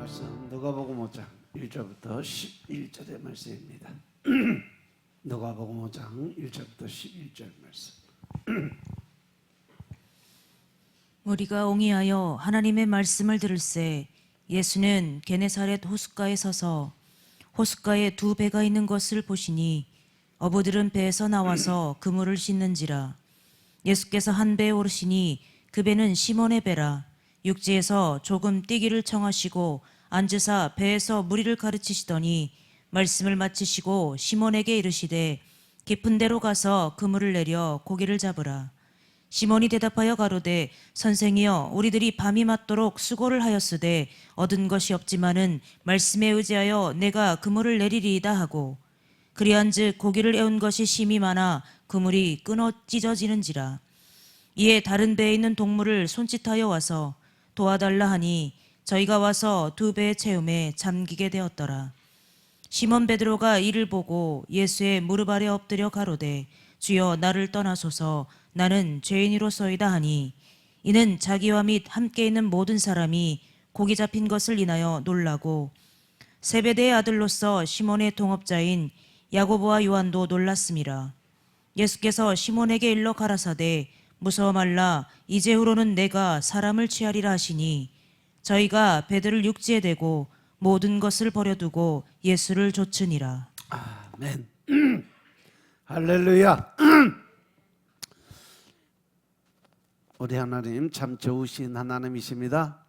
말씀 누가복음 5장 1절부터 11절의 말씀입니다. 누가복음 5장 1절부터 11절 말씀. 우리가 옹이하여 하나님의 말씀을 들을새 예수는 게네사렛 호숫가에 서서 호숫가에 두 배가 있는 것을 보시니 어부들은 배에서 나와서 그물을 씻는지라. 예수께서 한 배에 오르시니 그 배는 시몬의 배라. 육지에서 조금 뛰기를 청하시고 앉으사 배에서 무리를 가르치시더니 말씀을 마치시고 시몬에게 이르시되 깊은 데로 가서 그물을 내려 고기를 잡으라. 시몬이 대답하여 가로되 선생이여 우리들이 밤이 맞도록 수고를 하였으되 얻은 것이 없지만은 말씀에 의지하여 내가 그물을 내리리이다 하고 그리한즉 고기를 애운 것이 심히 많아 그물이 끊어 찢어지는지라. 이에 다른 배에 있는 동물을 손짓하여 와서 도와달라 하니 저희가 와서 두 배의 채움에 잠기게 되었더라. 시몬 베드로가 이를 보고 예수의 무릎 아래 엎드려 가로되 주여 나를 떠나소서 나는 죄인이로소이다 하니 이는 자기와 및 함께 있는 모든 사람이 고기 잡힌 것을 인하여 놀라고 세베대의 아들로서 시몬의 동업자인 야고보와 요한도 놀랐음이라. 예수께서 시몬에게 일러 가라사대 무서워 말라 이제후로는 내가 사람을 취하리라 하시니 저희가 배들을 육지에 대고 모든 것을 버려두고 예수를 좇으니라. 아멘. 할렐루야. 우리 하나님 참 좋으신 하나님이십니다.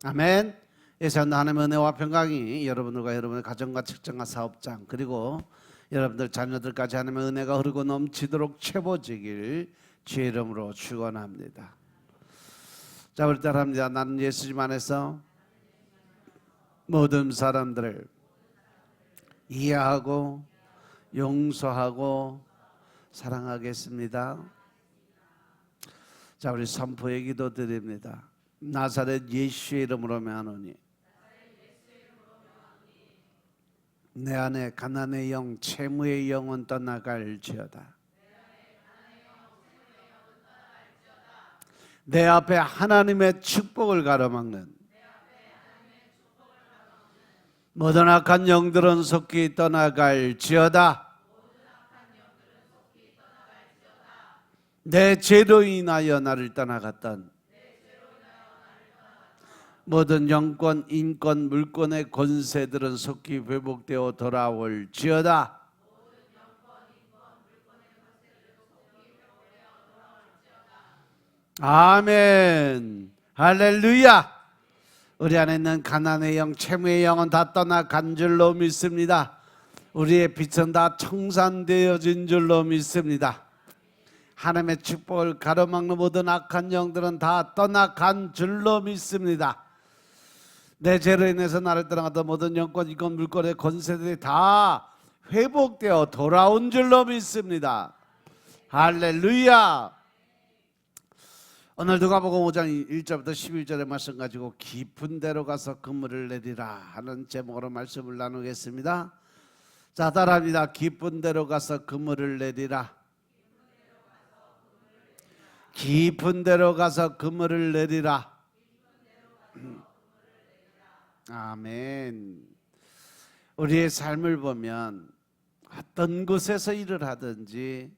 아멘. 예수님 하나님의 은혜와 평강이 여러분들과 여러분의 가정과 직장과 사업장 그리고 여러분들 자녀들까지 하나님의 은혜가 흐르고 넘치도록 채워지길 주의 이름으로 축원합니다. 자, 우리 따라합니다. 나는 예수님 안에서 모든 사람들을 이해하고 용서하고 사랑하겠습니다. 자, 우리 선포의 기도 드립니다. 나사렛 예수의 이름으로 명하노니 내 안에 가난의 영, 채무의 영은 떠나갈지어다. 내 앞에 하나님의 축복을 가로막는 모든 악한 영들은 속히 떠나갈지어다. 내 죄로 인하여 나를 떠나갔던 모든 영권, 인권, 물권의 권세들은 속히 회복되어 돌아올지어다. 아멘. 할렐루야. 우리 안에 있는 가난의 영, 채무의 영은 다 떠나간 줄로 믿습니다. 우리의 빛은 다 청산되어진 줄로 믿습니다. 하나님의 축복을 가로막는 모든 악한 영들은 다 떠나간 줄로 믿습니다. 내 죄로 인해서 나를 떠나갔던 모든 영권, 인권, 물권의 권세들이 다 회복되어 돌아온 줄로 믿습니다. 할렐루야. 오늘 누가복음 5장 1절부터 11절의 말씀 가지고 깊은 데로 가서 그물을 내리라 하는 제목으로 말씀을 나누겠습니다. 자, 따라합니다. 깊은 데로 가서 그물을 내리라. 깊은 데로 가서 그물을 내리라. 아멘. 우리의 삶을 보면 어떤 곳에서 일을 하든지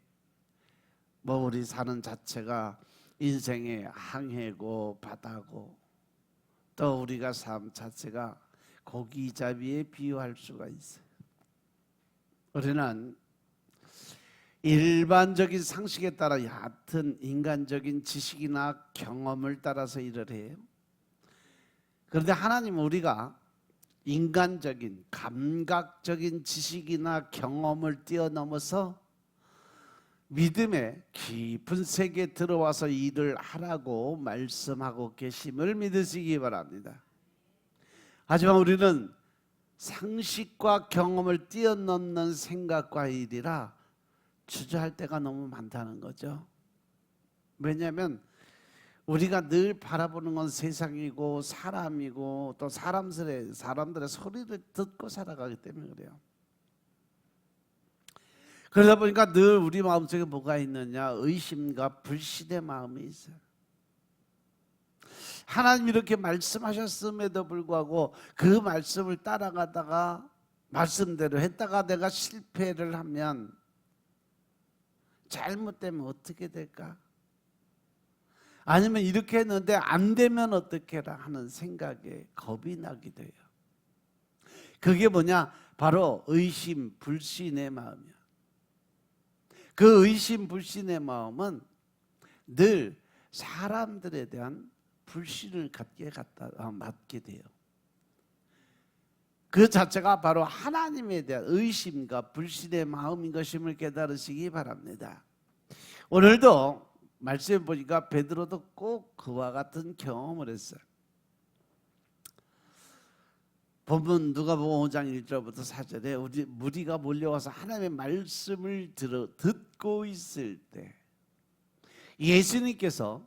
우리 사는 자체가 인생의 항해고 바다고 또 우리가 삶 자체가 고기잡이에 비유할 수가 있어요. 우리는 일반적인 상식에 따라 얕은 인간적인 지식이나 경험을 따라서 일을 해요. 그런데 하나님은 우리가 인간적인 감각적인 지식이나 경험을 뛰어넘어서 믿음의 깊은 세계에 들어와서 일을 하라고 말씀하고 계심을 믿으시기 바랍니다. 하지만 우리는 상식과 경험을 뛰어넘는 생각과 일이라 주저할 때가 너무 많다는 거죠. 왜냐하면 우리가 늘 바라보는 건 세상이고 사람이고 또 사람들의 소리를 듣고 살아가기 때문에 그래요. 그러다 보니까 늘 우리 마음속에 뭐가 있느냐? 의심과 불신의 마음이 있어요. 하나님 이렇게 말씀하셨음에도 불구하고 그 말씀을 따라가다가 말씀대로 했다가 내가 실패를 하면, 잘못되면 어떻게 될까? 아니면 이렇게 했는데 안 되면 어떡해라 하는 생각에 겁이 나게 돼요. 그게 뭐냐? 바로 의심, 불신의 마음이야. 그 의심, 불신의 마음은 늘 사람들에 대한 불신을 갖게 돼요. 그 자체가 바로 하나님에 대한 의심과 불신의 마음인 것임을 깨달으시기 바랍니다. 오늘도 말씀해 보니까 베드로도 꼭 그와 같은 경험을 했어요. 본문 누가복음 5장 1절부터 4절에 우리 무리가 몰려와서 하나님의 말씀을 듣고 있을 때 예수님께서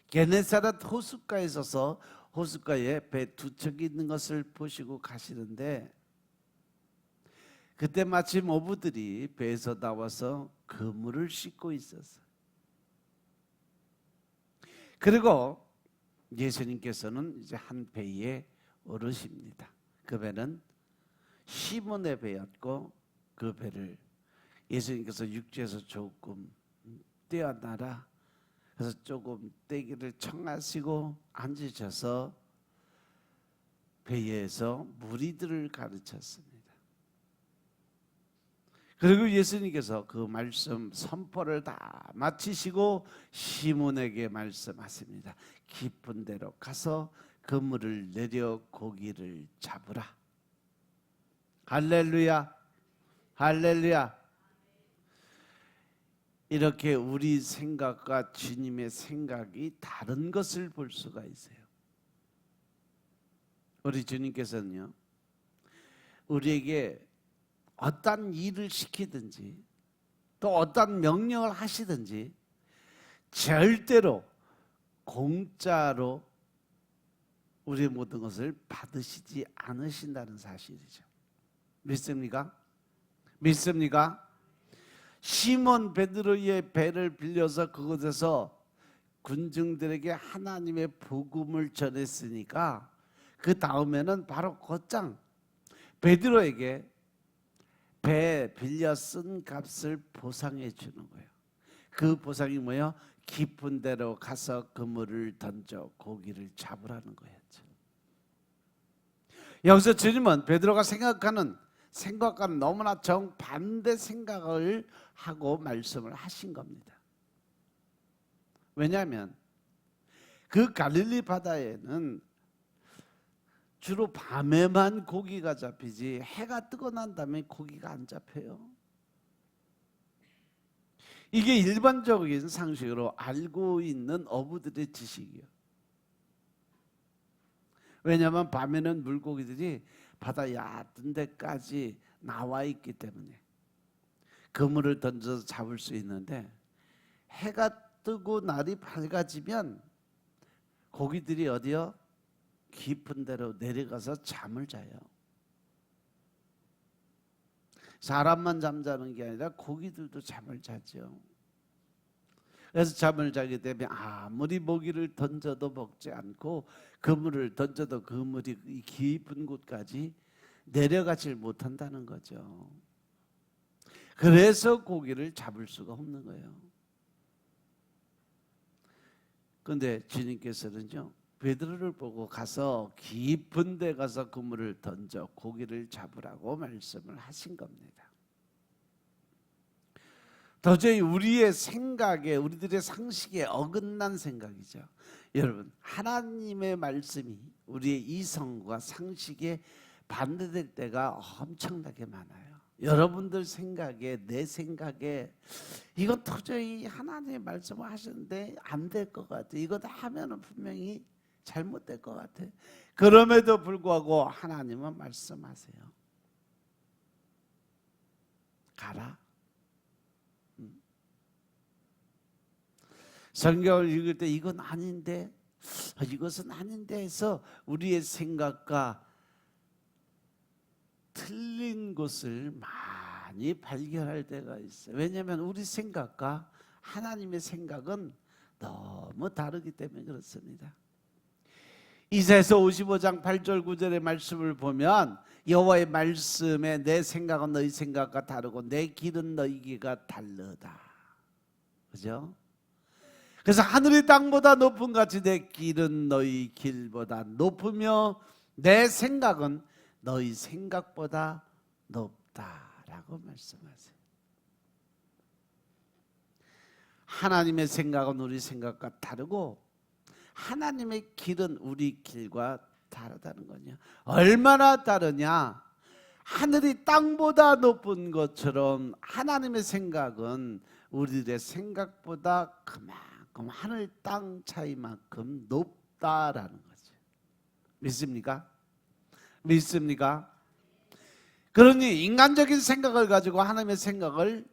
게네사렛 호숫가에 서서 호숫가에 배 두 척이 있는 것을 보시고 가시는데, 그때 마침 어부들이 배에서 나와서 그물을 씻고 있었어요. 그리고 예수님께서는 이제 한 배에 오르십니다. 그 배는 시몬의 배였고, 그 배를 예수님께서 육지에서 조금 떼어놔라, 그래서 조금 떼기를 청하시고 앉으셔서 배에서 무리들을 가르쳤습니다. 그리고 예수님께서 그 말씀 선포를 다 마치시고 시몬에게 말씀하십니다. 깊은 데로 가서 그물을 내려 고기를 잡으라. 할렐루야, 할렐루야. 이렇게 우리 생각과 주님의 생각이 다른 것을 볼 수가 있어요. 우리 주님께서는요, 우리에게 어떤 일을 시키든지 또 어떤 명령을 하시든지 절대로 공짜로 우리의 모든 것을 받으시지 않으신다는 사실이죠. 믿습니까? 믿습니까? 시몬 베드로의 배를 빌려서 그곳에서 군중들에게 하나님의 복음을 전했으니까 그 다음에는 바로 곧장 베드로에게 배 빌려 쓴 값을 보상해 주는 거예요. 그 보상이 뭐예요? 깊은 데로 가서 그물을 던져 고기를 잡으라는 거였죠. 여기서 주님은 베드로가 생각하는 생각과는 너무나 정반대 생각을 하고 말씀을 하신 겁니다. 왜냐하면 그 갈릴리 바다에는 주로 밤에만 고기가 잡히지 해가 뜨고 난 다음에 고기가 안 잡혀요. 이게 일반적인 상식으로 알고 있는 어부들의 지식이에요. 왜냐하면 밤에는 물고기들이 바다 얕은 데까지 나와 있기 때문에 그물을 던져서 잡을 수 있는데, 해가 뜨고 날이 밝아지면 고기들이 어디요? 깊은 데로 내려가서 잠을 자요. 사람만 잠자는 게 아니라 고기들도 잠을 자죠. 그래서 잠을 자게 되면 아무리 모기를 던져도 먹지 않고 그물을 던져도 그물이 깊은 곳까지 내려가질 못한다는 거죠. 그래서 고기를 잡을 수가 없는 거예요. 그런데 주님께서는요, 베드로를 보고 가서 깊은 데 가서 그물을 던져 고기를 잡으라고 말씀을 하신 겁니다. 도저히 우리의 생각에, 우리들의 상식에 어긋난 생각이죠. 여러분, 하나님의 말씀이 우리의 이성과 상식에 반대될 때가 엄청나게 많아요. 여러분들 생각에, 내 생각에 이건 도저히 하나님의 말씀을 하시는데 안 될 것 같아, 이거 다 하면은 분명히 잘못될 것 같아. 그럼에도 불구하고 하나님은 말씀하세요. 가라. 성경을 읽을 때 이건 아닌데, 이것은 아닌데 해서 우리의 생각과 틀린 것을 많이 발견할 때가 있어요. 왜냐하면 우리 생각과 하나님의 생각은 너무 다르기 때문에 그렇습니다. 이사야서 55장 8절 9절의 말씀을 보면 여호와의 말씀에 내 생각은 너희 생각과 다르고 내 길은 너희 길과 다르다. 그죠? 그래서 하늘이 땅보다 높은 같이 내 길은 너희 길보다 높으며 내 생각은 너희 생각보다 높다라고 말씀하세요. 하나님의 생각은 우리 생각과 다르고 하나님의 길은 우리 길과 다르다는 거냐. 얼마나 다르냐. 하늘이 땅보다 높은 것처럼 하나님의 생각은 우리의 생각보다 그만큼 하늘 땅 차이만큼 높다라는 거죠. 믿습니까? 믿습니까? 그러니 인간적인 생각을 가지고 하나님의 생각을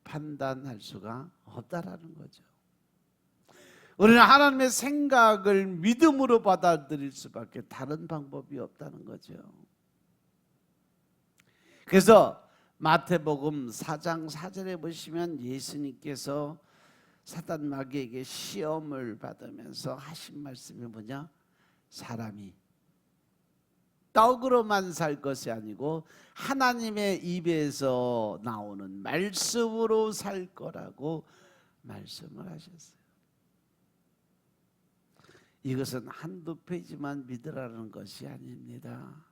판단할 수가 없다라는 거죠. 우리는 하나님의 생각을 믿음으로 받아들일 수밖에 다른 방법이 없다는 거죠. 그래서 마태복음 4장 4절에 보시면 예수님께서 사단 마귀에게 시험을 받으면서 하신 말씀이 뭐냐? 사람이 떡으로만 살 것이 아니고 하나님의 입에서 나오는 말씀으로 살 거라고 말씀을 하셨어요. 이것은 한두 페이지만 믿으라는 것이 아닙니다.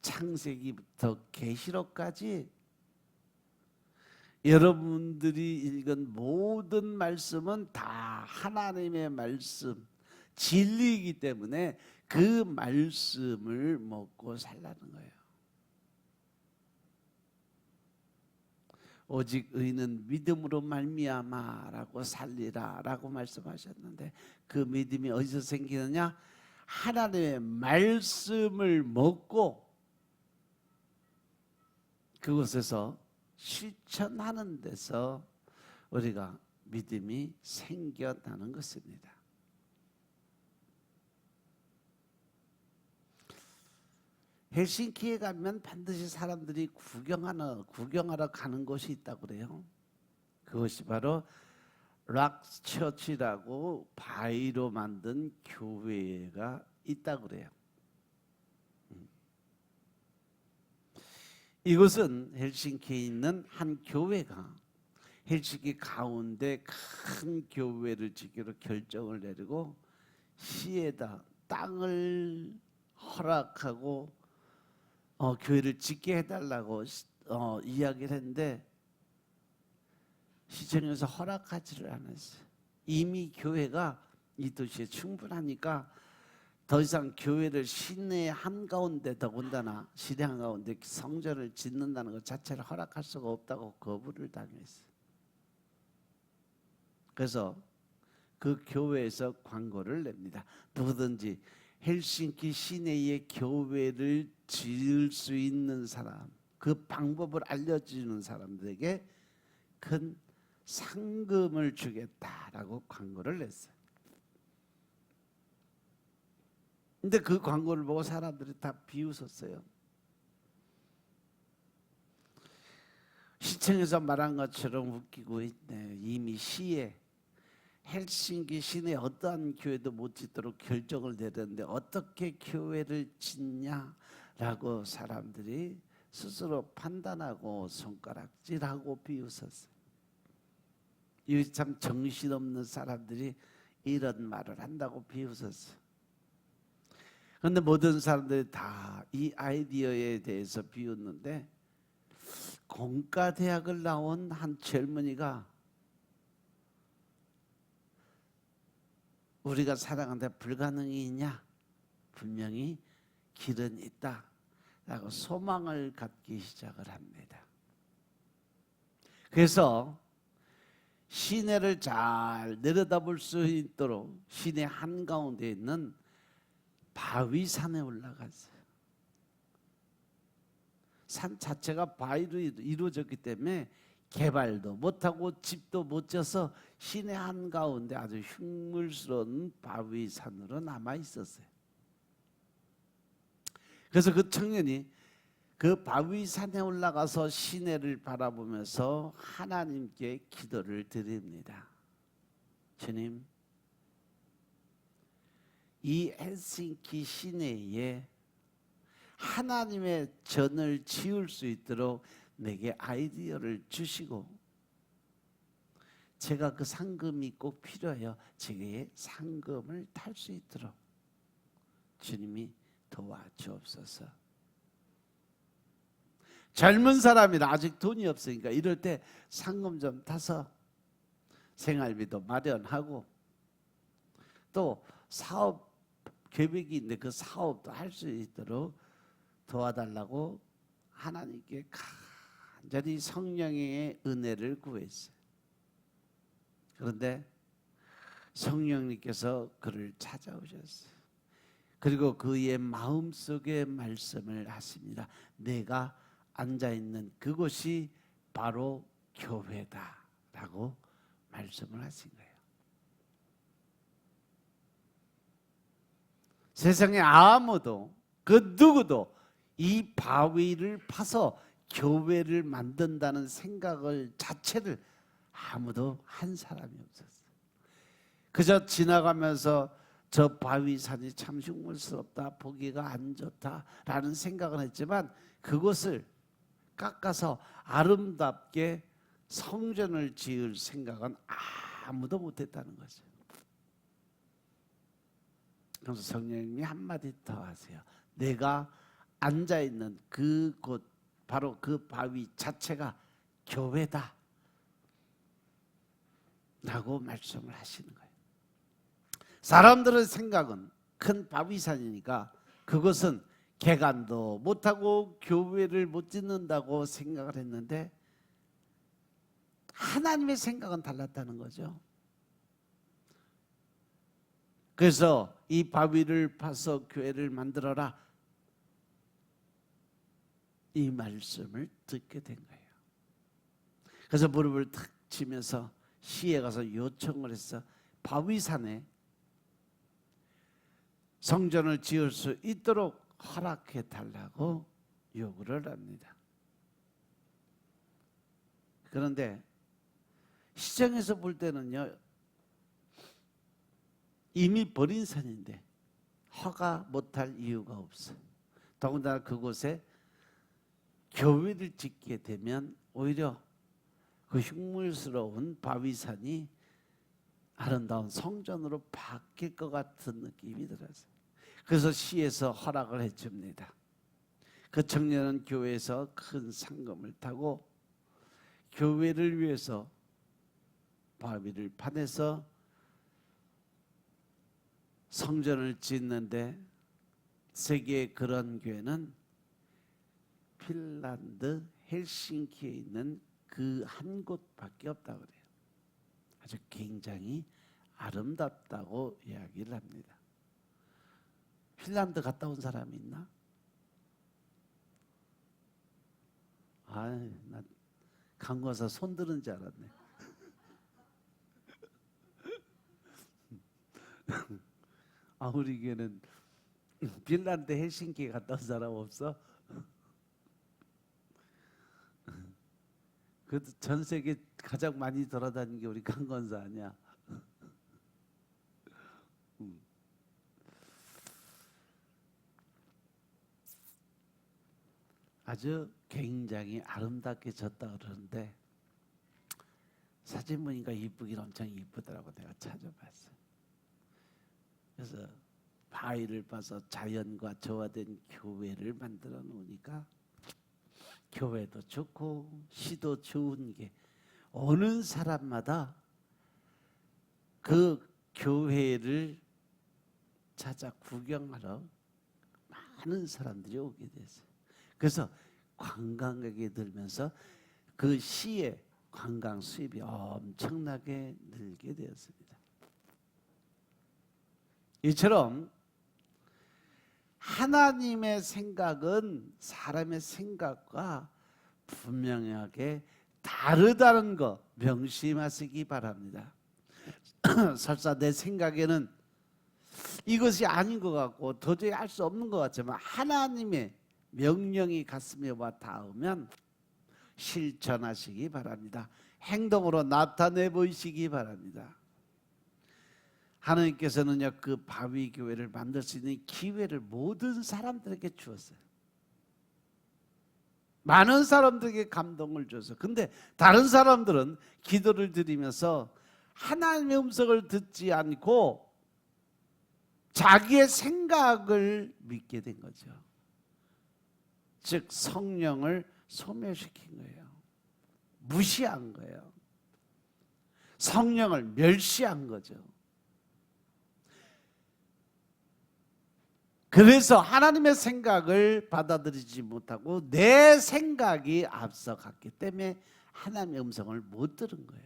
창세기부터 계시록까지 여러분들이 읽은 모든 말씀은 다 하나님의 말씀, 진리이기 때문에 그 말씀을 먹고 살라는 거예요. 오직 의는 믿음으로 말미암아라고 살리라라고 말씀하셨는데 그 믿음이 어디서 생기느냐? 하나님의 말씀을 먹고 그곳에서 실천하는 데서 우리가 믿음이 생겨나는 것입니다. 헬싱키에 가면 반드시 사람들이 구경하러 가는 곳이 있다고 그래요. 그것이 바로 락처치라고 바위로 만든 교회가 있다고 그래요. 이곳은 헬싱키에 있는 한 교회가 헬싱키 가운데 큰 교회를 짓기로 결정을 내리고 시에다 땅을 허락하고 교회를 짓게 해달라고 이야기를 했는데 시청에서 허락하지를 않았어요. 이미 교회가 이 도시에 충분하니까 더 이상 교회를 시내 한가운데 더군다나 시내 한가운데 성전을 짓는다는 것 자체를 허락할 수가 없다고 거부를 당했어요. 그래서 그 교회에서 광고를 냅니다. 누구든지 헬싱키 시내에 교회를 지을 수 있는 사람, 그 방법을 알려주는 사람들에게 큰 상금을 주겠다라고 광고를 냈어요. 근데 그 광고를 보고 사람들이 다 비웃었어요. 시청에서 말한 것처럼 웃기고 있네. 이미 시에 헬싱키 시내 어떠한 교회도 못 짓도록 결정을 내렸는데 어떻게 교회를 짓냐라고 사람들이 스스로 판단하고 손가락질하고 비웃었어요. 이 참 정신없는 사람들이 이런 말을 한다고 비웃었어요. 그런데 모든 사람들이 다 이 아이디어에 대해서 비웃는데 공과대학을 나온 한 젊은이가 우리가 살아가는데 불가능이 있냐? 분명히 길은 있다 라고 소망을 갖기 시작을 합니다. 그래서 시내를 잘 내려다볼 수 있도록 시내 한가운데 있는 바위산에 올라갔어요. 산 자체가 바위로 이루어졌기 때문에 개발도 못하고 집도 못 져서 시내 한가운데 아주 흉물스러운 바위산으로 남아 있었어요. 그래서 그 청년이 그 바위산에 올라가서 시내를 바라보면서 하나님께 기도를 드립니다. 주님, 이 헬싱키 시내에 하나님의 전을 지을 수 있도록 내게 아이디어를 주시고, 제가 그 상금이 꼭 필요해요. 제게 상금을 탈 수 있도록 주님이 도와주옵소서. 젊은 사람이라 아직 돈이 없으니까 이럴 때 상금 좀 타서 생활비도 마련하고, 또 사업 계획이 있는데 그 사업도 할 수 있도록 도와달라고 하나님께 간절히 성령의 은혜를 구했어요. 그런데 성령님께서 그를 찾아오셨어요. 그리고 그의 마음속에 말씀을 하십니다. 내가 앉아있는 그곳이 바로 교회다라고 말씀을 하신 거예요. 세상에 아무도, 그 누구도 이 바위를 파서 교회를 만든다는 생각을 자체를 아무도 한 사람이 없었어요. 그저 지나가면서 저 바위산이 참 흉물스럽다, 보기가 안 좋다라는 생각은 했지만, 그것을 깎아서 아름답게 성전을 지을 생각은 아무도 못했다는 거죠. 그래서 성령님이 한마디 더 하세요. 내가 앉아있는 그곳, 바로 그 바위 자체가 교회다 라고 말씀을 하시는 거예요. 사람들의 생각은 큰 바위산이니까 그것은 개간도 못하고 교회를 못 짓는다고 생각을 했는데, 하나님의 생각은 달랐다는 거죠. 그래서 이 바위를 파서 교회를 만들어라, 이 말씀을 듣게 된 거예요. 그래서 무릎을 탁 치면서 시에 가서 요청을 했어. 바위산에 성전을 지을 수 있도록 허락해 달라고 요구를 합니다. 그런데 시장에서 볼 때는요, 이미 버린 산인데 허가 못할 이유가 없어요. 더군다나 그곳에 교회를 짓게 되면 오히려 그 흉물스러운 바위산이 아름다운 성전으로 바뀔 것 같은 느낌이 들었어요. 그래서 시에서 허락을 해줍니다. 그 청년은 교회에서 큰 상금을 타고 교회를 위해서 바위를 파내서 성전을 짓는데, 세계의 그런 교회는 핀란드 헬싱키에 있는 그 한 곳밖에 없다고 그래요. 아주 굉장히 아름답다고 이야기를 합니다. 핀란드 갔다 온 사람이 있나? 나 강과사 손 드는 줄 알았네. 우리 교회는 핀란드 헬싱키 갔다 온 사람 없어? 그래도 전 세계 가장 많이 돌아다니는 게 우리 강건사 아니야? 아주 굉장히 아름답게 졌다 그러는데, 사진 보니까 이쁘긴 엄청 이쁘더라고. 내가 찾아봤어요. 그래서 바위를 봐서 자연과 조화된 교회를 만들어 놓으니까 교회도 좋고 시도 좋은 게, 오는 사람마다 그 교회를 찾아 구경하러 많은 사람들이 오게 됐어요. 그래서 관광객이 들면서 그 시의 관광 수입이 엄청나게 늘게 되었습니다. 이처럼 하나님의 생각은 사람의 생각과 분명하게 다르다는 거 명심하시기 바랍니다. 설사 내 생각에는 이것이 아닌 것 같고 도저히 할 수 없는 것 같지만, 하나님의 명령이 가슴에 와 닿으면 실천하시기 바랍니다. 행동으로 나타내 보이시기 바랍니다. 하나님께서는요 그 바위 교회를 만들 수 있는 기회를 모든 사람들에게 주었어요. 많은 사람들에게 감동을 줘서. 근데 다른 사람들은 기도를 드리면서 하나님의 음성을 듣지 않고 자기의 생각을 믿게 된 거죠. 즉 성령을 소멸시킨 거예요. 무시한 거예요. 성령을 멸시한 거죠. 그래서 하나님의 생각을 받아들이지 못하고 내 생각이 앞서갔기 때문에 하나님의 음성을 못 들은 거예요.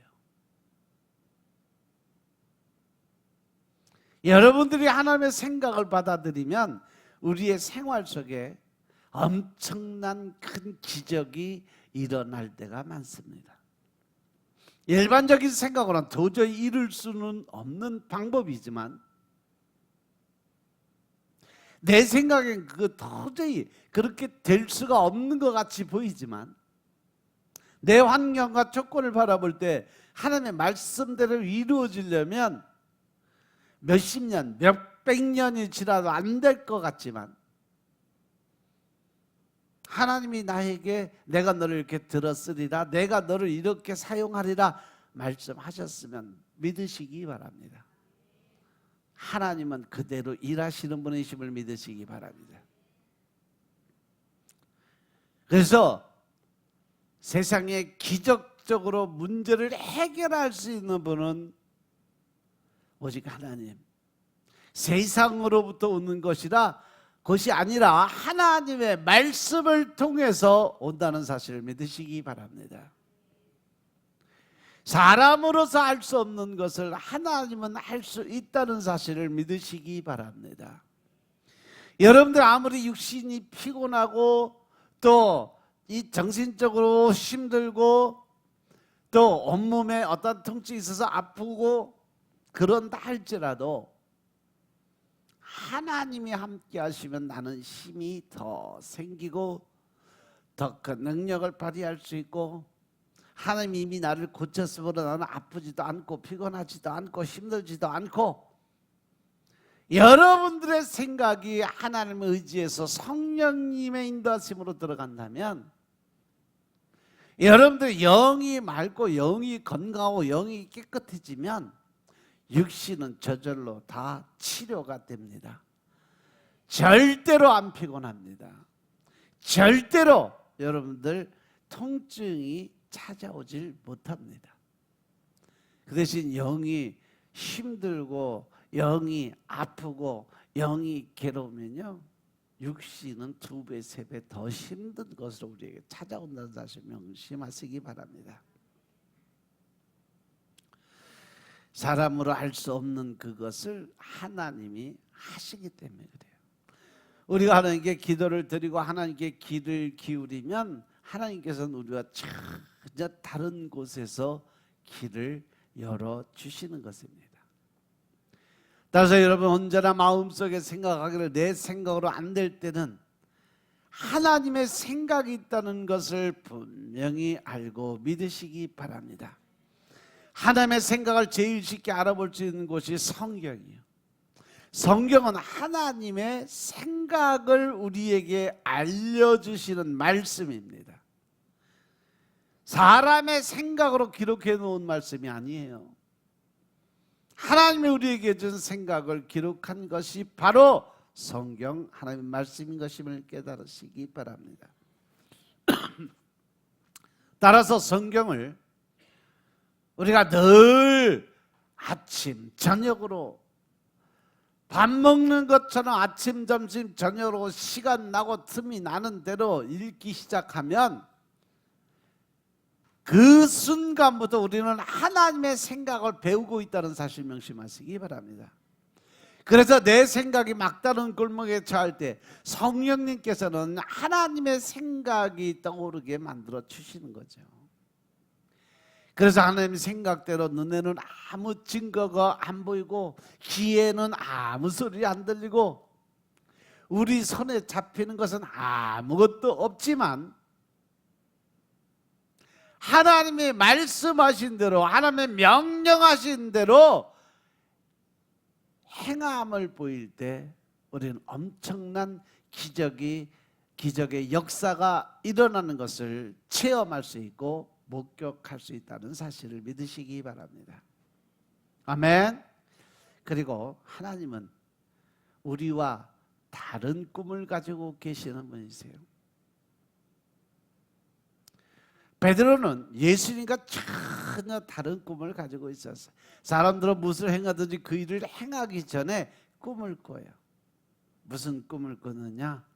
여러분들이 하나님의 생각을 받아들이면 우리의 생활 속에 엄청난 큰 기적이 일어날 때가 많습니다. 일반적인 생각으로는 도저히 이룰 수는 없는 방법이지만 내 생각엔 그거 도저히 그렇게 될 수가 없는 것 같이 보이지만 내 환경과 조건을 바라볼 때 하나님의 말씀대로 이루어지려면 몇십 년, 몇백 년이 지나도 안 될 것 같지만 하나님이 나에게 내가 너를 이렇게 들었으리라, 내가 너를 이렇게 사용하리라 말씀하셨으면 믿으시기 바랍니다. 하나님은 그대로 일하시는 분이심을 믿으시기 바랍니다. 그래서 세상에 기적적으로 문제를 해결할 수 있는 분은 오직 하나님, 세상으로부터 오는 것이 아니라 하나님의 말씀을 통해서 온다는 사실을 믿으시기 바랍니다. 사람으로서 할 수 없는 것을 하나님은 할 수 있다는 사실을 믿으시기 바랍니다. 여러분들 아무리 육신이 피곤하고 또 이 정신적으로 힘들고 또 온몸에 어떤 통증이 있어서 아프고 그런다 할지라도 하나님이 함께 하시면 나는 힘이 더 생기고 더 큰 능력을 발휘할 수 있고 하나님이 이미 나를 고쳤으므로 나는 아프지도 않고 피곤하지도 않고 힘들지도 않고 여러분들의 생각이 하나님의 의지에서 성령님의 인도하심으로 들어간다면 여러분들 영이 맑고 영이 건강하고 영이 깨끗해지면 육신은 저절로 다 치료가 됩니다. 절대로 안 피곤합니다. 절대로 여러분들 통증이 찾아오질 못합니다. 그 대신 영이 힘들고 영이 아프고 영이 괴로우면요 육신은 2배, 3배 더 힘든 것으로 우리에게 찾아온다는 사실 명심하시기 바랍니다. 사람으로 할 수 없는 그것을 하나님이 하시기 때문에 그래요. 우리가 하나님께 기도를 드리고 하나님께 귀를 기울이면 하나님께서는 우리와 전혀 다른 곳에서 길을 열어주시는 것입니다. 따라서 여러분 언제나 마음속에 생각하기를 내 생각으로 안 될 때는 하나님의 생각이 있다는 것을 분명히 알고 믿으시기 바랍니다. 하나님의 생각을 제일 쉽게 알아볼 수 있는 곳이 성경이에요. 성경은 하나님의 생각을 우리에게 알려주시는 말씀입니다. 사람의 생각으로 기록해 놓은 말씀이 아니에요. 하나님이 우리에게 준 생각을 기록한 것이 바로 성경 하나님의 말씀인 것임을 깨달으시기 바랍니다. 따라서 성경을 우리가 늘 아침, 저녁으로 밥 먹는 것처럼 아침, 점심, 저녁으로 시간 나고 틈이 나는 대로 읽기 시작하면 그 순간부터 우리는 하나님의 생각을 배우고 있다는 사실 명심하시기 바랍니다. 그래서 내 생각이 막다른 골목에 처할 때 성령님께서는 하나님의 생각이 떠오르게 만들어 주시는 거죠. 그래서 하나님의 생각대로 눈에는 아무 증거가 안 보이고 귀에는 아무 소리 안 들리고 우리 손에 잡히는 것은 아무것도 없지만 하나님이 말씀하신 대로 하나님의 명령하신 대로 행함을 보일 때 우리는 엄청난 기적의 역사가 일어나는 것을 체험할 수 있고 목격할 수 있다는 사실을 믿으시기 바랍니다. 아멘. 그리고 하나님은 우리와 다른 꿈을 가지고 계시는 분이세요. 베드로는 예수님과 전혀 다른 꿈을 가지고 있었어요. 사람들은 무엇을 행하든지 그 일을 행하기 전에 꿈을 꿔요. 무슨 꿈을 꾸느냐?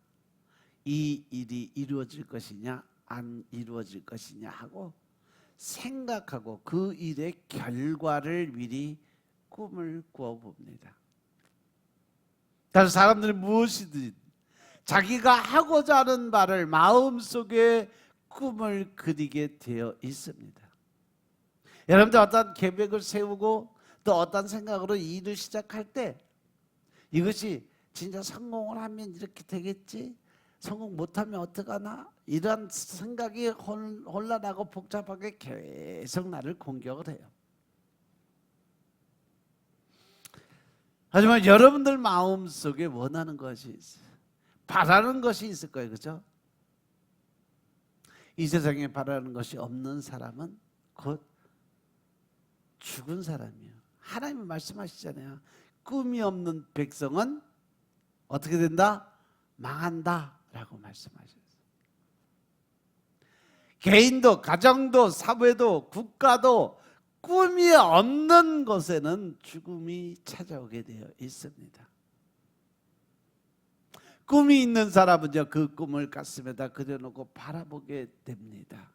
이 일이 이루어질 것이냐 안 이루어질 것이냐 하고 생각하고 그 일의 결과를 미리 꿈을 꾸어봅니다. 그래서 사람들이 무엇이든 자기가 하고자 하는 바를 마음속에 꿈을 그리게 되어 있습니다. 여러분들 어떤 계획을 세우고 또 어떤 생각으로 일을 시작할 때 이것이 진짜 성공을 하면 이렇게 되겠지? 성공 못하면 어떡하나? 이런 생각이 혼란하고 복잡하게 계속 나를 공격을 해요. 하지만 여러분들 마음속에 원하는 것이 있어요. 바라는 것이 있을 거예요. 그렇죠? 이 세상에 바라는 것이 없는 사람은 곧 죽은 사람이에요. 하나님은 말씀하시잖아요. 꿈이 없는 백성은 어떻게 된다? 망한다 라고 말씀하셨어요. 개인도 가정도 사회도 국가도 꿈이 없는 곳에는 죽음이 찾아오게 되어 있습니다. 꿈이 있는 사람은요, 그 꿈을 가슴에다 그려놓고 바라보게 됩니다.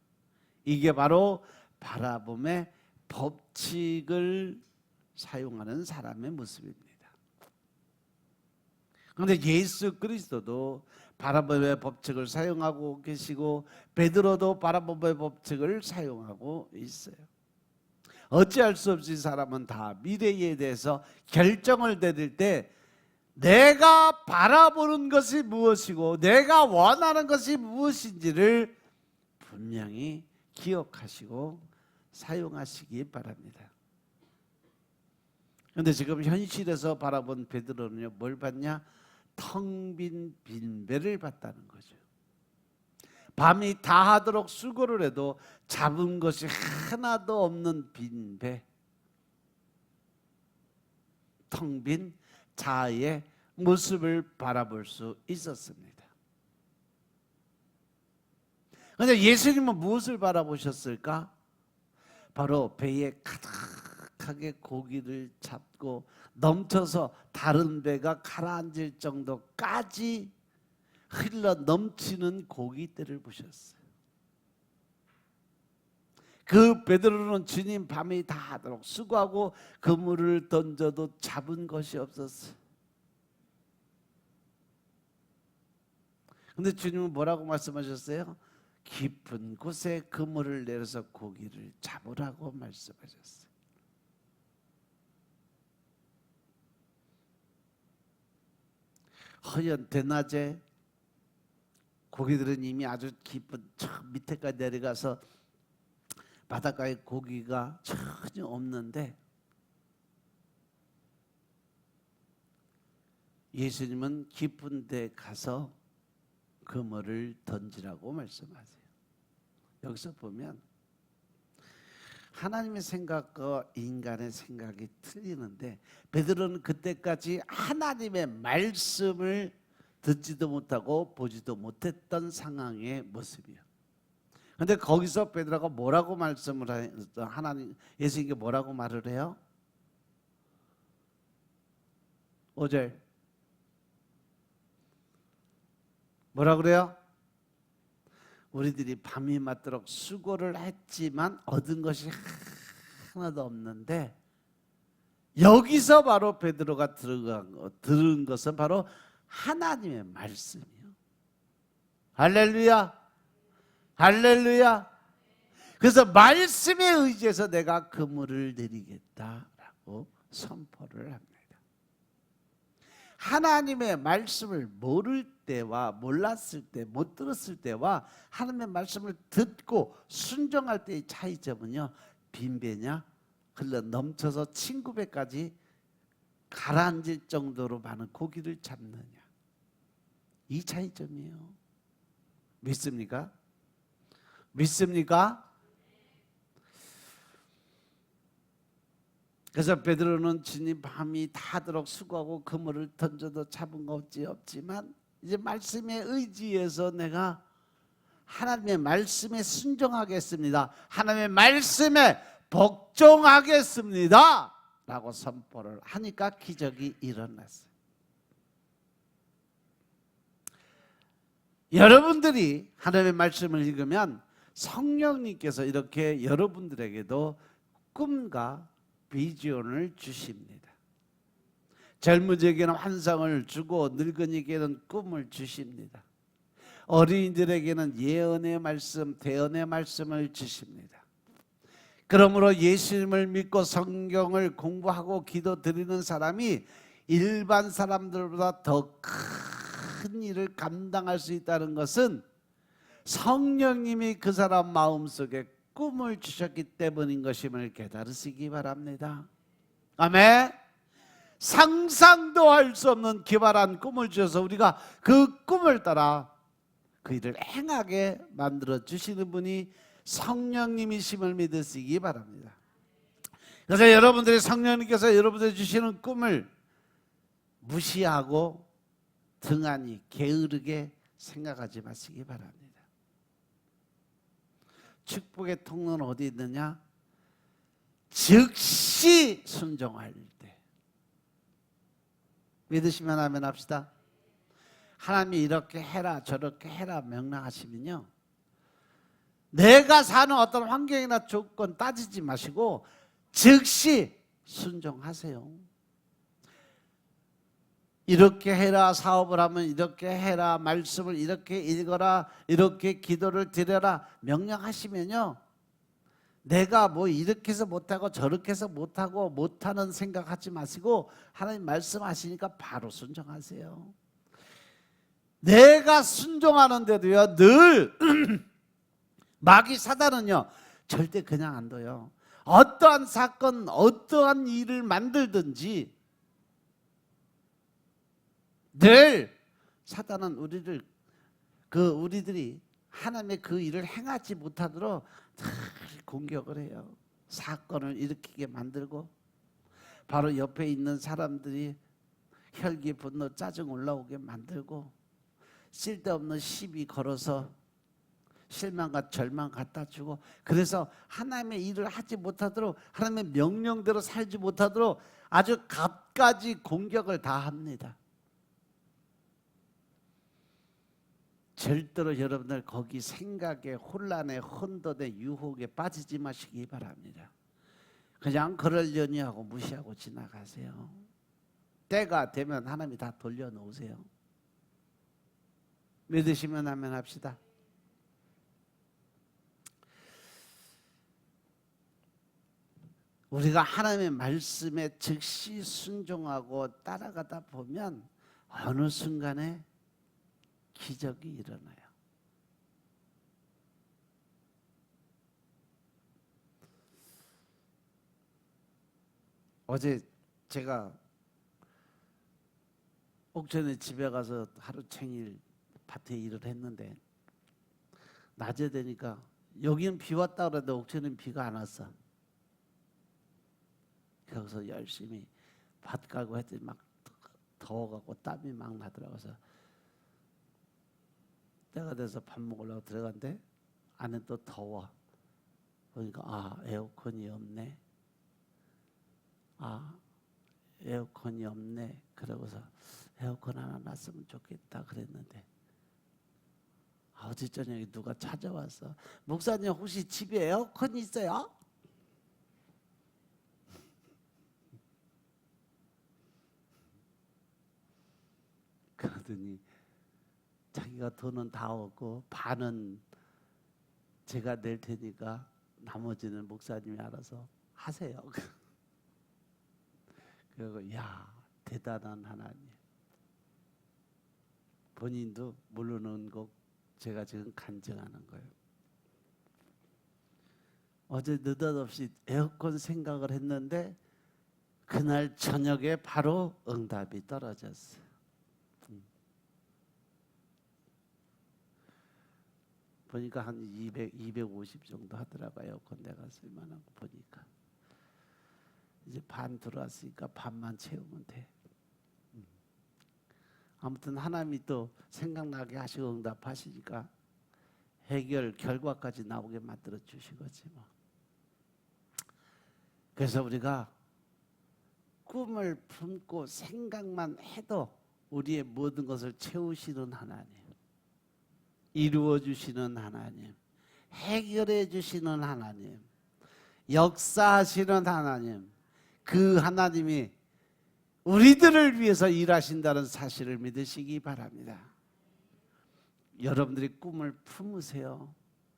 이게 바로 바라봄의 법칙을 사용하는 사람의 모습입니다. 그런데 예수 그리스도도 바라봄의 법칙을 사용하고 계시고 베드로도 바라봄의 법칙을 사용하고 있어요. 어찌할 수 없이 사람은 다 미래에 대해서 결정을 내릴 때 내가 바라보는 것이 무엇이고 내가 원하는 것이 무엇인지를 분명히 기억하시고 사용하시기 바랍니다. 그런데 지금 현실에서 바라본 베드로는요, 뭘 봤냐? 텅 빈 빈배를 봤다는 거죠. 밤이 다하도록 수고를 해도 잡은 것이 하나도 없는 빈배, 텅 빈 자아의 모습을 바라볼 수 있었습니다. 그런데 예수님은 무엇을 바라보셨을까? 바로 배에 가득하게 고기를 잡고 넘쳐서 다른 배가 가라앉을 정도까지 흘러 넘치는 고기들을 보셨어요. 그 베드로는 주님 밤이 다하도록 수고하고 그물을 던져도 잡은 것이 없었어요. 근데 주님은 뭐라고 말씀하셨어요? 깊은 곳에 그물을 내려서 고기를 잡으라고 말씀하셨어요. 허연 대낮에 고기들은 이미 아주 깊은 저 밑에까지 내려가서 바닷가에 고기가 전혀 없는데 예수님은 깊은 데 가서 그물을 던지라고 말씀하세요. 여기서 보면 하나님의 생각과 인간의 생각이 틀리는데 베드로는 그때까지 하나님의 말씀을 듣지도 못하고 보지도 못했던 상황의 모습이에요. 그런데 거기서 베드로가 뭐라고 말씀을 하나님 예수님께 뭐라고 말을 해요? 5절 뭐라 그래요? 우리들이 밤이 맞도록 수고를 했지만 얻은 것이 하나도 없는데 여기서 바로 베드로가 들은 것은 바로 하나님의 말씀이요. 할렐루야, 할렐루야. 그래서 말씀에 의지해서 내가 그물을 내리겠다라고 선포를 합니다. 하나님의 말씀을 모를 때와 몰랐을 때, 못 들었을 때와 하나님의 말씀을 듣고 순종할 때의 차이점은요, 빈배냐 흘러 넘쳐서 친구배까지 가라앉을 정도로 많은 고기를 잡느냐. 이 차이점이에요. 믿습니까? 믿습니까? 그래서 베드로는 주님 밤이 다도록 수고하고 그물을 던져도 잡은 거 없지만 이제 말씀에 의지해서 내가 하나님의 말씀에 순종하겠습니다. 하나님의 말씀에 복종하겠습니다. 라고 선포를 하니까 기적이 일어났어요. 여러분들이 하나님의 말씀을 읽으면 성령님께서 이렇게 여러분들에게도 꿈과 비전을 주십니다. 젊은이에게는 환상을 주고 늙은이에게는 꿈을 주십니다. 어린이들에게는 예언의 말씀, 대언의 말씀을 주십니다. 그러므로 예수님을 믿고 성경을 공부하고 기도드리는 사람이 일반 사람들보다 더 큰 일을 감당할 수 있다는 것은 성령님이 그 사람 마음속에 꿈을 주셨기 때문인 것임을 깨달으시기 바랍니다. 아멘. 상상도 할 수 없는 기발한 꿈을 주셔서 우리가 그 꿈을 따라 그 일을 행하게 만들어 주시는 분이 성령님이심을 믿으시기 바랍니다. 그래서 여러분들이 성령님께서 여러분들이 주시는 꿈을 무시하고 등한히 게으르게 생각하지 마시기 바랍니다. 축복의 통로는 어디 있느냐? 즉시 순종할 때. 믿으시면 아멘 합시다. 하나님이 이렇게 해라 저렇게 해라 명령하시면요, 내가 사는 어떤 환경이나 조건 따지지 마시고 즉시 순종하세요. 이렇게 해라, 사업을 하면 이렇게 해라, 말씀을 이렇게 읽어라, 이렇게 기도를 드려라 명령하시면요, 내가 뭐 이렇게 해서 못하고 저렇게 해서 못하고 못하는 생각하지 마시고 하나님 말씀하시니까 바로 순종하세요. 내가 순종하는데도요 늘 마귀 사단은요 절대 그냥 안 둬요. 어떠한 사건, 어떠한 일을 만들든지 늘 사단은 우리들이 하나님의 그 일을 행하지 못하도록 늘 공격을 해요. 사건을 일으키게 만들고 바로 옆에 있는 사람들이 혈기, 분노, 짜증 올라오게 만들고 쓸데없는 시비 걸어서 실망과 절망 갖다 주고, 그래서 하나님의 일을 하지 못하도록, 하나님의 명령대로 살지 못하도록 아주 갖가지 공격을 다 합니다. 절대로 여러분들 거기 생각에, 혼란에, 혼돈에, 유혹에 빠지지 마시기 바랍니다. 그냥 그러려니 하고 무시하고 지나가세요. 때가 되면 하나님이 다 돌려놓으세요. 믿으시면 아멘 합시다. 우리가 하나님의 말씀에 즉시 순종하고 따라가다 보면 어느 순간에 기적이 일어나요. 어제 제가 옥천에 집에 가서 하루 종일 밭에 일을 했는데 낮에 되니까 여기는 비 왔다 그랬는데 옥천은 비가 안 왔어. 거기서 열심히 밭 갈고 했더니 막 더워갖고 땀이 막 나더라고요. 때가 돼서 밥 먹으려고 들어갔는데 안에 또 더워. 그러니까 에어컨이 없네. 에어컨이 없네. 그러고서 에어컨 하나 놨으면 좋겠다 그랬는데 어제 저녁에 누가 찾아왔어. 목사님 혹시 집에 에어컨 있어요? 그러더니 자기가 돈은 다 얻고 반은 제가 낼 테니까 나머지는 목사님이 알아서 하세요. 그리고 야, 대단한 하나님. 본인도 모르는 거 제가 지금 간증하는 거예요. 어제 느닷없이 에어컨 생각을 했는데 그날 저녁에 바로 응답이 떨어졌어요. 보니까 한 250 정도 하더라고요. 군대 가서 이만한 거 보니까. 이제 반 들어왔으니까 반만 채우면 돼. 아무튼 하나님이 또 생각나게 하시고 응답하시니까 해결 결과까지 나오게 만들어 주시겠지 뭐. 그래서 우리가 꿈을 품고 생각만 해도 우리의 모든 것을 채우시는 하나님, 이루어 주시는 하나님, 해결해 주시는 하나님, 역사하시는 하나님, 그 하나님이 우리들을 위해서 일하신다는 사실을 믿으시기 바랍니다. 여러분들이 꿈을 품으세요.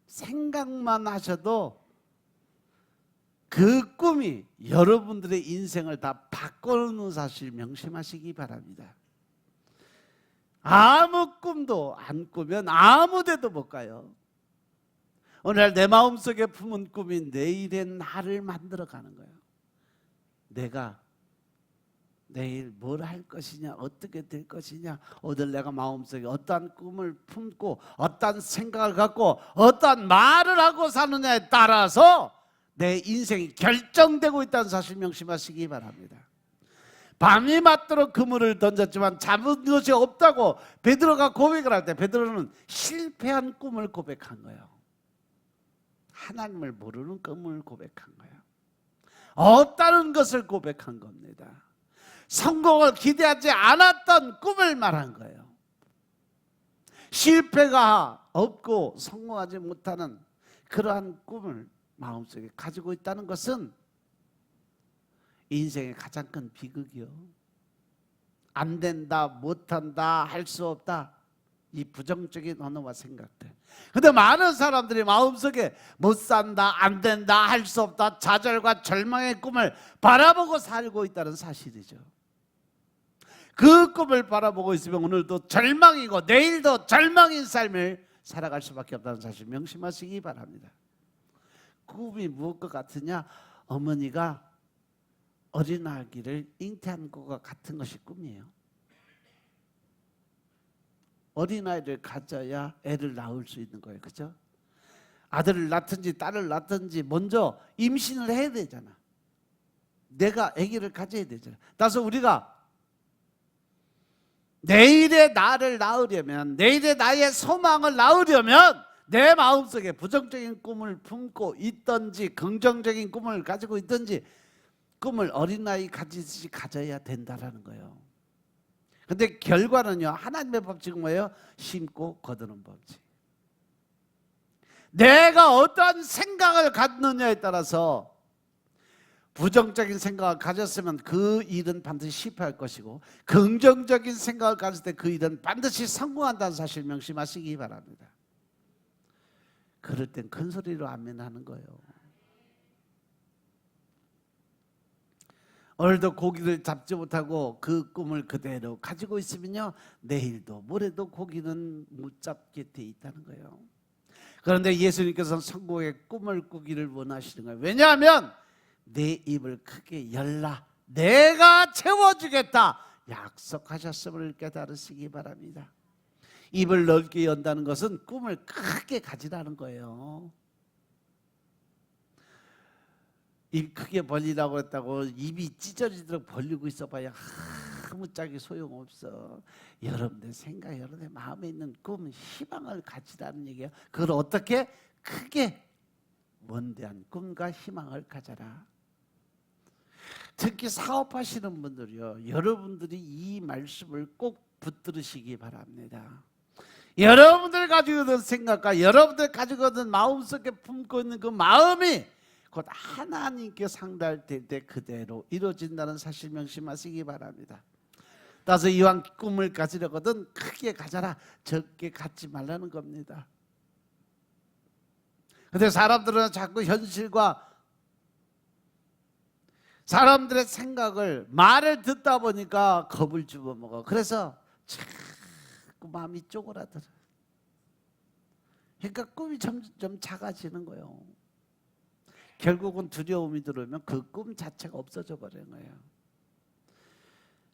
생각만 하셔도 그 꿈이 여러분들의 인생을 다 바꿔놓는 사실 명심하시기 바랍니다. 아무 꿈도 안 꾸면 아무 데도 못 가요. 오늘 내 마음속에 품은 꿈이 내일의 나를 만들어가는 거예요. 내가 내일 뭘 할 것이냐, 어떻게 될 것이냐, 오늘 내가 마음속에 어떠한 꿈을 품고 어떠한 생각을 갖고 어떠한 말을 하고 사느냐에 따라서 내 인생이 결정되고 있다는 사실 명심하시기 바랍니다. 밤이 맞도록 그물을 던졌지만 잡은 것이 없다고 베드로가 고백을 할 때 베드로는 실패한 꿈을 고백한 거예요. 하나님을 모르는 꿈을 고백한 거예요. 없다는 것을 고백한 겁니다. 성공을 기대하지 않았던 꿈을 말한 거예요. 실패가 없고 성공하지 못하는 그러한 꿈을 마음속에 가지고 있다는 것은 인생의 가장 큰 비극이요. 안 된다, 못한다, 할 수 없다, 이 부정적인 언어와 생각들. 근데 많은 사람들이 마음속에 못 산다, 안 된다, 할 수 없다, 좌절과 절망의 꿈을 바라보고 살고 있다는 사실이죠. 그 꿈을 바라보고 있으면 오늘도 절망이고 내일도 절망인 삶을 살아갈 수밖에 없다는 사실 명심하시기 바랍니다. 꿈이 무엇과 같으냐? 어머니가 어린아기를 잉태한 것과 같은 것이 꿈이에요. 어린아이를 가져야 애를 낳을 수 있는 거예요. 그죠? 아들을 낳든지 딸을 낳든지 먼저 임신을 해야 되잖아. 내가 아기를 가져야 되잖아. 따라서 우리가 내일의 나를 낳으려면, 내일의 나의 소망을 낳으려면 내 마음속에 부정적인 꿈을 품고 있든지 긍정적인 꿈을 가지고 있든지 꿈을 어린아이 가지듯이 가져야 된다라는 거예요. 근데 결과는요, 하나님의 법칙은 뭐예요? 심고 거두는 법칙. 내가 어떤 생각을 갖느냐에 따라서 부정적인 생각을 가졌으면 그 일은 반드시 실패할 것이고, 긍정적인 생각을 가질 때 그 일은 반드시 성공한다는 사실 명심하시기 바랍니다. 그럴 땐 큰 소리로 아멘하는 거예요. 오늘도 고기를 잡지 못하고 그 꿈을 그대로 가지고 있으면요, 내일도 모레도 고기는 못 잡게 돼 있다는 거예요. 그런데 예수님께서는 성공의 꿈을 꾸기를 원하시는 거예요. 왜냐하면 내 입을 크게 열라, 내가 채워주겠다 약속하셨음을 깨달으시기 바랍니다. 입을 넓게 연다는 것은 꿈을 크게 가지라는 거예요. 입 크게 벌리라고 했다고 입이 찢어지도록 벌리고 있어봐야 아무짝에 소용없어. 여러분들 생각, 여러분의 마음에 있는 꿈, 희망을 가지라는 얘기예요. 그걸 어떻게? 크게 원대한 꿈과 희망을 가져라. 특히 사업하시는 분들이요, 여러분들이 이 말씀을 꼭 붙들으시기 바랍니다. 여러분들 가지고 있는 생각과 여러분들 가지고 있는 마음속에 품고 있는 그 마음이 곧 하나님께 상달될 때 그대로 이루어진다는 사실 명심하시기 바랍니다. 따라서 이왕 꿈을 가지려거든 크게 가져라, 적게 갖지 말라는 겁니다. 근데 사람들은 자꾸 현실과 사람들의 생각을, 말을 듣다 보니까 겁을 집어먹어. 그래서 자꾸 마음이 쪼그라들어. 그러니까 꿈이 점점 작아지는 거예요. 결국은 두려움이 들어오면 그 꿈 자체가 없어져 버리는 거예요.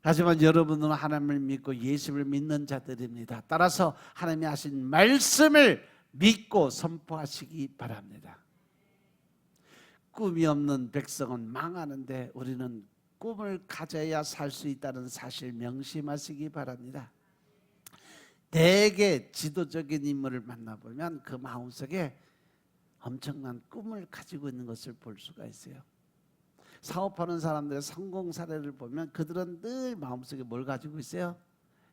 하지만 여러분은 하나님을 믿고 예수를 믿는 자들입니다. 따라서 하나님이 하신 말씀을 믿고 선포하시기 바랍니다. 꿈이 없는 백성은 망하는데 우리는 꿈을 가져야 살 수 있다는 사실 명심하시기 바랍니다. 대개 지도적인 인물을 만나보면 그 마음속에 엄청난 꿈을 가지고 있는 것을 볼 수가 있어요. 사업하는 사람들의 성공 사례를 보면 그들은 늘 마음속에 뭘 가지고 있어요?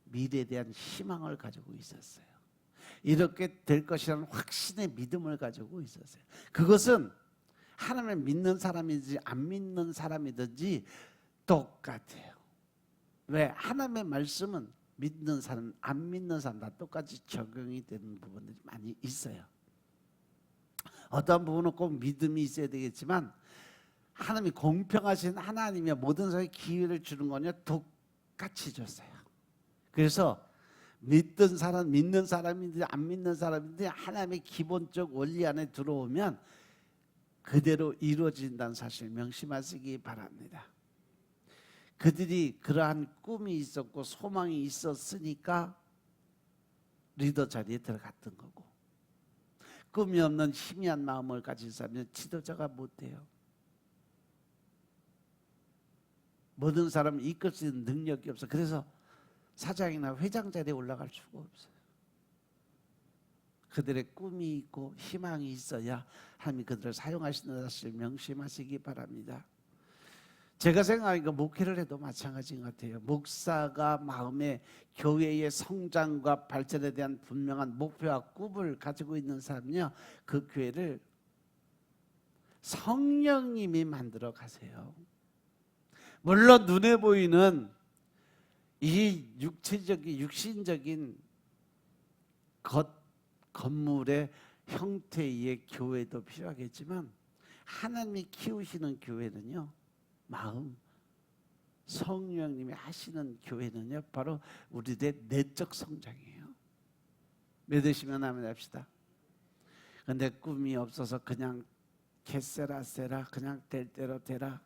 미래에 대한 희망을 가지고 있었어요. 이렇게 될 것이라는 확신의 믿음을 가지고 있었어요. 그것은 하나님을 믿는 사람이든지 안 믿는 사람이든지 똑같아요. 왜? 하나님의 말씀은 믿는 사람, 안 믿는 사람 다 똑같이 적용이 되는 부분들이 많이 있어요. 어떤 부분은 꼭 믿음이 있어야 되겠지만 하나님이 공평하신 하나님이 모든 사람에 기회를 주는 거냐 똑같이 줬어요. 그래서 믿는 사람인지 안 믿는 사람인지 하나님의 기본적 원리 안에 들어오면 그대로 이루어진다는 사실 명심하시기 바랍니다. 그들이 그러한 꿈이 있었고 소망이 있었으니까 리더 자리에 들어갔던 거고, 꿈이 없는 희미한 마음을 가진 사람은 지도자가 못 돼요. 모든 사람을 이끌 수 있는 능력이 없어. 그래서 사장이나 회장 자리에 올라갈 수가 없어요. 그들의 꿈이 있고 희망이 있어야 하나님이 그들을 사용하시는 사실 명심하시기 바랍니다. 제가 생각하니까 목회를 해도 마찬가지인 것 같아요. 목사가 마음에 교회의 성장과 발전에 대한 분명한 목표와 꿈을 가지고 있는 사람은요, 그 교회를 성령님이 만들어 가세요. 물론 눈에 보이는 이 육신적인 건물의 형태의 교회도 필요하겠지만 하나님이 키우시는 교회는요, 마음, 성령님이 하시는 교회는요, 바로 우리들의 내적 성장이에요. 믿으시면 아멘 합시다. 근데 꿈이 없어서 그냥 개세라 그냥 될 대로 되라,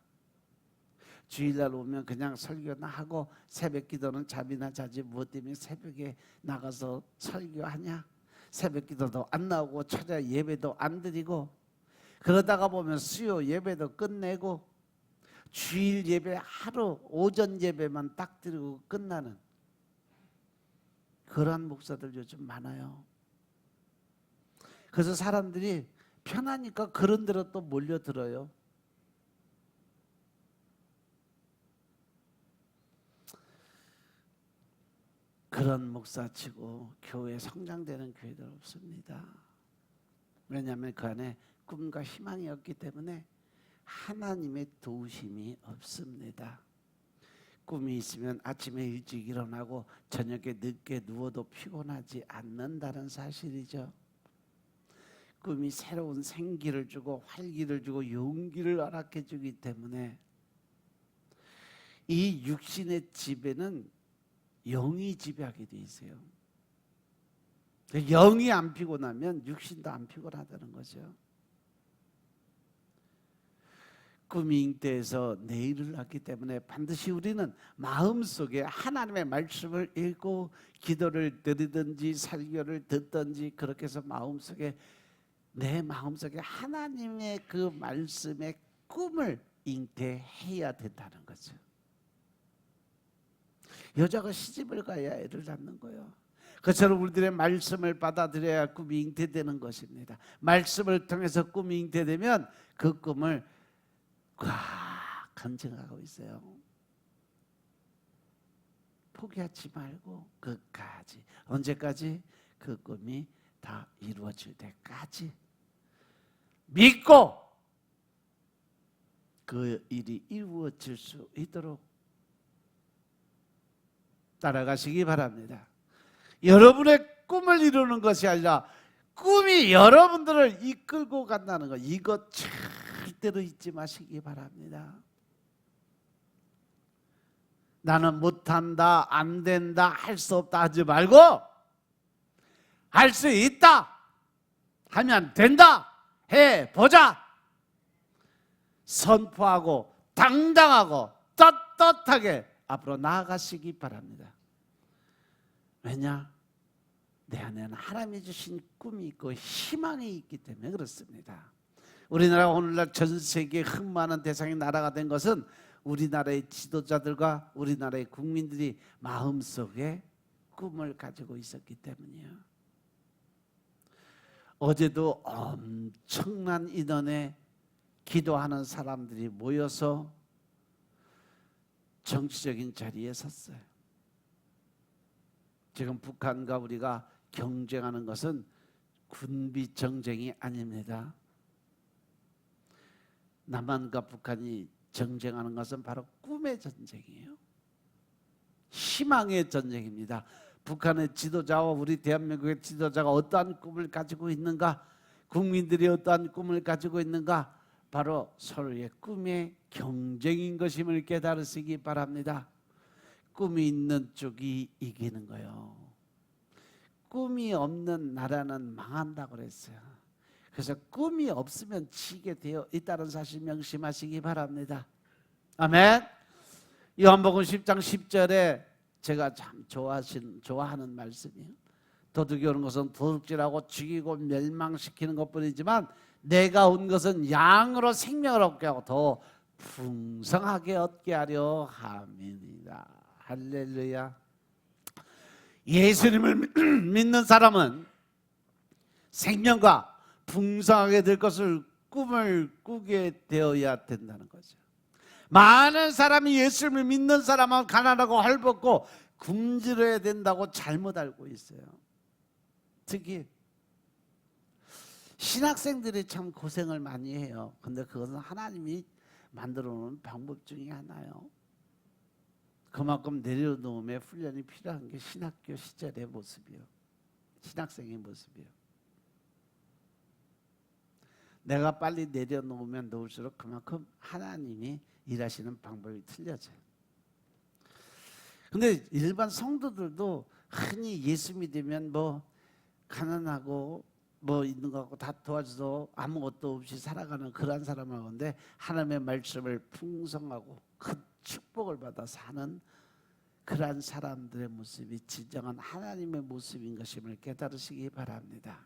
주일날 오면 그냥 설교나 하고 새벽 기도는 잠이나 자지 무엇 때문에 새벽에 나가서 설교하냐, 새벽 기도도 안 나오고 초대 예배도 안 드리고 그러다가 보면 수요 예배도 끝내고 주일 예배 하루 오전 예배만 딱 드리고 끝나는 그러한 목사들 요즘 많아요. 그래서 사람들이 편하니까 그런 데로 또 몰려들어요. 그런 목사치고 교회 성장되는 교회들 없습니다. 왜냐하면 그 안에 꿈과 희망이 없기 때문에 하나님의 도우심이 없습니다. 꿈이 있으면 아침에 일찍 일어나고 저녁에 늦게 누워도 피곤하지 않는다는 사실이죠. 꿈이 새로운 생기를 주고 활기를 주고 용기를 허락해 주기 때문에 이 육신의 지배는 영이 지배하게 돼 있어요. 영이 안 피곤하면 육신도 안 피곤하다는 거죠. 꿈이 잉태해서 내일을 낳기 때문에 반드시 우리는 마음속에 하나님의 말씀을 읽고 기도를 드리든지 설교를 듣든지 그렇게 해서 내 마음속에 하나님의 그 말씀의 꿈을 잉태해야 된다는 거죠. 여자가 시집을 가야 애를 낳는 거예요. 그처럼 우리들의 말씀을 받아들여야 꿈이 잉태되는 것입니다. 말씀을 통해서 꿈이 잉태되면 그 꿈을 꽉 간증하고 있어요. 포기하지 말고 끝까지, 언제까지? 그 꿈이 다 이루어질 때까지 믿고 그 일이 이루어질 수 있도록 따라가시기 바랍니다. 여러분의 꿈을 이루는 것이 아니라 꿈이 여러분들을 이끌고 간다는 것, 이것 절대로 잊지 마시기 바랍니다. 나는 못한다, 안 된다, 할 수 없다 하지 말고 할 수 있다, 하면 된다, 해보자. 선포하고 당당하고 떳떳하게 앞으로 나아가시기 바랍니다. 왜냐? 내 안에는 하나님이 주신 꿈이 있고 희망이 있기 때문에 그렇습니다. 우리나라가 오늘날 전 세계에 흠모하는 대상의 나라가 된 것은 우리나라의 지도자들과 우리나라의 국민들이 마음속에 꿈을 가지고 있었기 때문이에요. 어제도 엄청난 인원의 기도하는 사람들이 모여서 정치적인 자리에 섰어요. 지금 북한과 우리가 경쟁하는 것은 군비 정쟁이 아닙니다. 남한과 북한이 정쟁하는 것은 바로 꿈의 전쟁이에요. 희망의 전쟁입니다. 북한의 지도자와 우리 대한민국의 지도자가 어떠한 꿈을 가지고 있는가, 국민들이 어떠한 꿈을 가지고 있는가, 바로 서로의 꿈의 경쟁인 것임을 깨달으시기 바랍니다. 꿈이 있는 쪽이 이기는 거예요. 꿈이 없는 나라는 망한다고 그랬어요. 그래서 꿈이 없으면 지게 되어 있다는 사실 명심하시기 바랍니다. 아멘. 요한복음 10장 10절에 제가 참 좋아하는 말씀이에요. 도둑이 오는 것은 도둑질하고 죽이고 멸망시키는 것뿐이지만 내가 온 것은 양으로 생명을 얻게 하고 더 풍성하게 얻게 하려 함이니라. 할렐루야. 예수님을 믿는 사람은 생명과 풍성하게 될 것을 꿈을 꾸게 되어야 된다는 거죠. 많은 사람이 예수님을 믿는 사람은 가난하고 헐벗고 굶주려야 된다고 잘못 알고 있어요. 특히 신학생들이 참 고생을 많이 해요. 근데 그것은 하나님이 만들어 놓은 방법 중에 하나예요. 그만큼 내려놓음의 훈련이 필요한 게 신학교 시절의 모습이에요. 신학생의 모습이에요. 내가 빨리 내려놓으면 놓을수록 그만큼 하나님이 일하시는 방법이 틀려져요. 근데 일반 성도들도 흔히 예수 믿으면 뭐 가난하고 뭐 있는 것 같고 다 도와줘서 아무것도 없이 살아가는 그런 사람을 하는데, 하나님의 말씀을 풍성하고 큰 축복을 받아 사는 그러한 사람들의 모습이 진정한 하나님의 모습인 것임을 깨달으시기 바랍니다.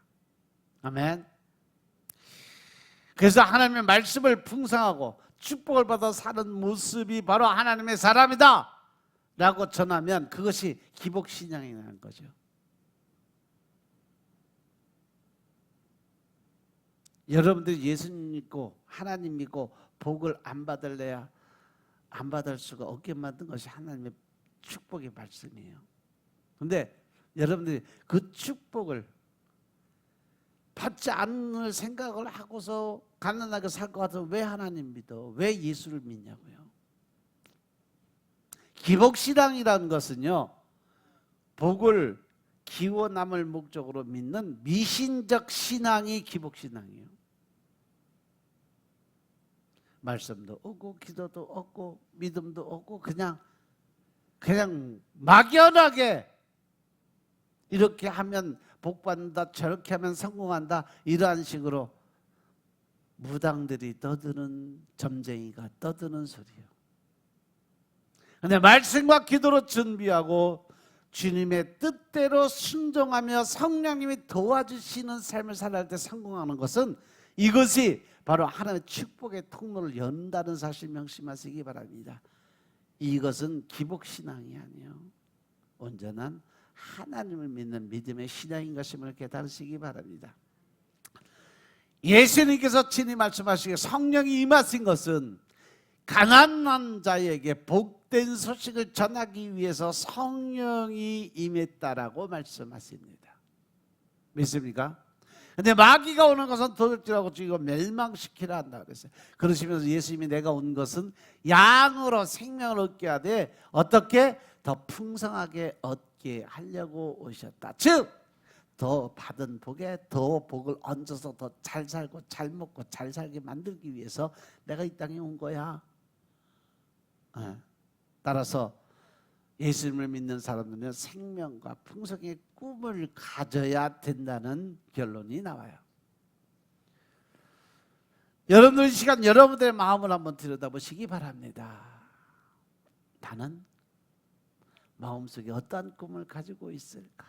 아멘. 그래서 하나님의 말씀을 풍성하고 축복을 받아 사는 모습이 바로 하나님의 사람이다 라고 전하면 그것이 기복신앙이라는 거죠. 여러분들이 예수님 믿고 하나님 믿고 복을 안 받을래야 안 받을 수가 없게 만든 것이 하나님의 축복의 말씀이에요. 그런데 여러분들이 그 축복을 받지 않을 생각을 하고서 가난하게 살 것 같아서 왜 하나님 믿어? 왜 예수를 믿냐고요. 기복신앙이라는 것은요, 복을 기워 남을 목적으로 믿는 미신적 신앙이 기복신앙이에요. 말씀도 없고 기도도 없고 믿음도 없고 그냥 막연하게 이렇게 하면 복받는다, 저렇게 하면 성공한다, 이러한 식으로 무당들이 떠드는, 점쟁이가 떠드는 소리예요. 그런데 말씀과 기도로 준비하고 주님의 뜻대로 순종하며 성령님이 도와주시는 삶을 살아갈 때 성공하는 것은, 이것이 바로 하나님의 축복의 통로를 연다는 사실 명심하시기 바랍니다. 이것은 기복신앙이 아니에요. 온전한 하나님을 믿는 믿음의 신앙인 것임을 깨달으시기 바랍니다. 예수님께서 친히 말씀하시기에 성령이 임하신 것은 가난한 자에게 복된 소식을 전하기 위해서 성령이 임했다라고 말씀하십니다. 믿습니까? 근데 마귀가 오는 것은 도둑질하고 죽이고 멸망시키라 한다 그랬어요. 그러시면서 예수님이 내가 온 것은 양으로 생명을 얻게 하되 어떻게 더 풍성하게 얻게 하려고 오셨다. 즉 더 받은 복에 더 복을 얹어서 더 잘 살고 잘 먹고 잘 살게 만들기 위해서 내가 이 땅에 온 거야. 따라서 예수님을 믿는 사람들은 생명과 풍성의 꿈을 가져야 된다는 결론이 나와요. 여러분들 이 시간 여러분들의 마음을 한번 들여다보시기 바랍니다. 나는 마음속에 어떠한 꿈을 가지고 있을까?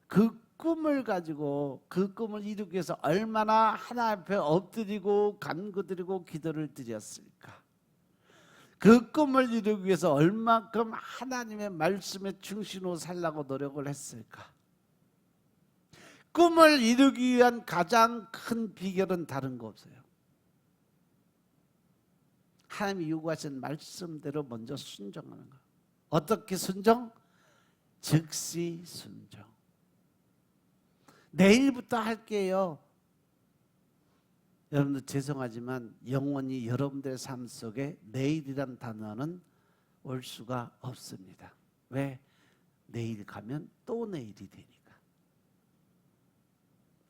그 꿈을 가지고 그 꿈을 이루기 위해서 얼마나 하나님 앞에 엎드리고 간구드리고 기도를 드렸을까? 그 꿈을 이루기 위해서 얼만큼 하나님의 말씀에 충실로 살라고 노력을 했을까? 꿈을 이루기 위한 가장 큰 비결은 다른 거 없어요. 하나님이 요구하신 말씀대로 먼저 순종하는 거. 어떻게 순종? 즉시 순종. 내일부터 할게요. 여러분들 죄송하지만 영원히 여러분들의 삶 속에 내일이란 단어는 올 수가 없습니다. 왜? 내일 가면 또 내일이 되니까.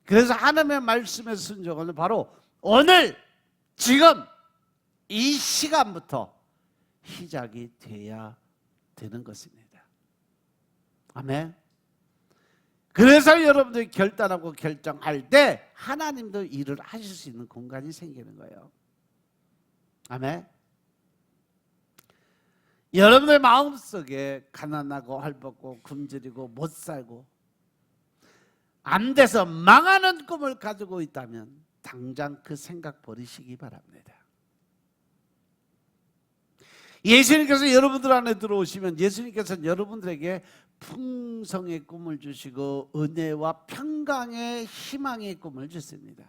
그래서 하나님의 말씀에 순종하는 바로 오늘 지금 이 시간부터 시작이 돼야 되는 것입니다. 아멘. 그래서 여러분들이 결단하고 결정할 때 하나님도 일을 하실 수 있는 공간이 생기는 거예요. 아멘. 여러분의 마음속에 가난하고 헐벗고 굶주리고 못 살고 안 돼서 망하는 꿈을 가지고 있다면 당장 그 생각 버리시기 바랍니다. 예수님께서 여러분들 안에 들어오시면 예수님께서는 여러분들에게 풍성의 꿈을 주시고 은혜와 평강의 희망의 꿈을 주십니다.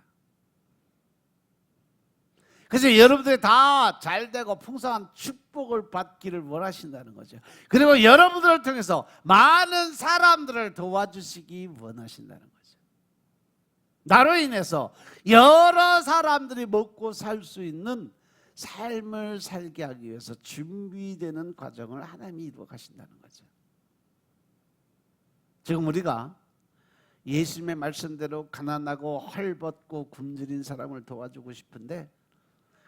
그래서 여러분들이 다 잘되고 풍성한 축복을 받기를 원하신다는 거죠. 그리고 여러분들을 통해서 많은 사람들을 도와주시기 원하신다는 거죠. 나로 인해서 여러 사람들이 먹고 살 수 있는 삶을 살게 하기 위해서 준비되는 과정을 하나님이 이루어 가신다는 거죠. 지금 우리가 예수님의 말씀대로 가난하고 헐벗고 굶주린 사람을 도와주고 싶은데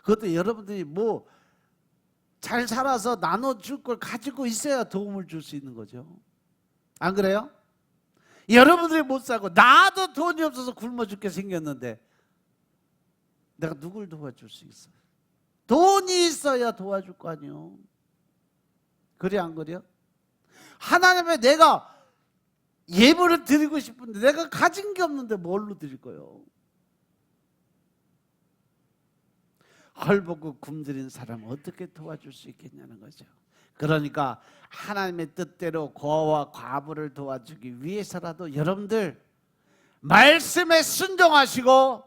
그것도 여러분들이 뭐 잘 살아서 나눠줄 걸 가지고 있어야 도움을 줄 수 있는 거죠. 안 그래요? 여러분들이 못 살고 나도 돈이 없어서 굶어 죽게 생겼는데 내가 누굴 도와줄 수 있어요? 돈이 있어야 도와줄 거 아니에요. 그래 안 그래요? 하나님의 내가 예물을 드리고 싶은데 내가 가진 게 없는데 뭘로 드릴 거예요? 헐벗고 굶주린 사람을 어떻게 도와줄 수 있겠냐는 거죠. 그러니까 하나님의 뜻대로 고아와 과부를 도와주기 위해서라도 여러분들 말씀에 순종하시고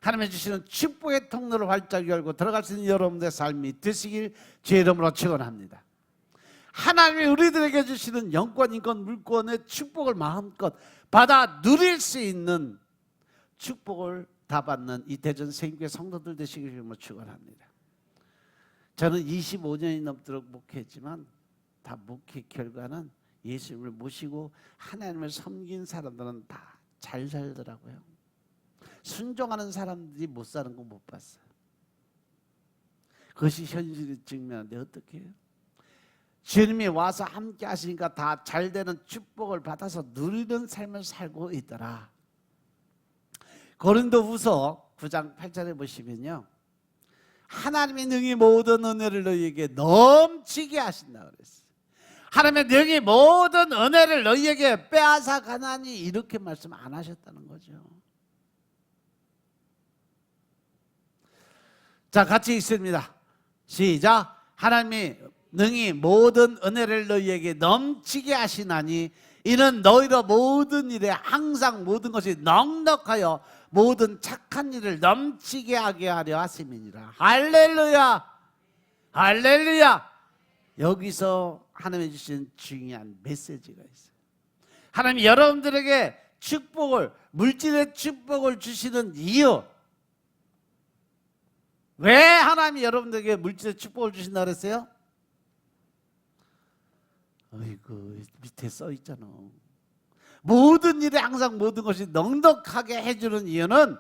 하나님이 주시는 축복의 통로를 활짝 열고 들어갈 수 있는 여러분들의 삶이 되시길 주의 이름으로 축원합니다. 하나님이 우리들에게 주시는 영권, 인권, 물권의 축복을 마음껏 받아 누릴 수 있는 축복을 다 받는 이 대전 생교회 성도들 되시길 주님으로 축원합니다. 저는 25년이 넘도록 목회했지만 다 목회 결과는 예수님을 모시고 하나님을 섬긴 사람들은 다 잘 살더라고요. 순종하는 사람들이 못 사는 거 못 봤어요. 그것이 현실이 증명하는데 어떻게 해요? 주님이 와서 함께 하시니까 다 잘되는 축복을 받아서 누리는 삶을 살고 있더라. 고린도후서 9장 8절에 보시면요, 하나님의 능히 모든 은혜를 너희에게 넘치게 하신다 그랬어요. 하나님의 능히 모든 은혜를 너희에게 빼앗아 가나니 이렇게 말씀 안 하셨다는 거죠. 자, 같이 읽습니다. 시작. 하나님이 능히 모든 은혜를 너희에게 넘치게 하시나니 이는 너희로 모든 일에 항상 모든 것이 넉넉하여 모든 착한 일을 넘치게 하게 하려 하심이니라. 할렐루야, 할렐루야. 여기서 하나님이 주신 중요한 메시지가 있어요. 하나님이 여러분들에게 축복을, 물질의 축복을 주시는 이유, 왜 하나님이 여러분들에게 물질의 축복을 주신다 그랬어요? 어이구, 밑에 써 있잖아. 모든 일에 항상 모든 것이 넉넉하게 해주는 이유는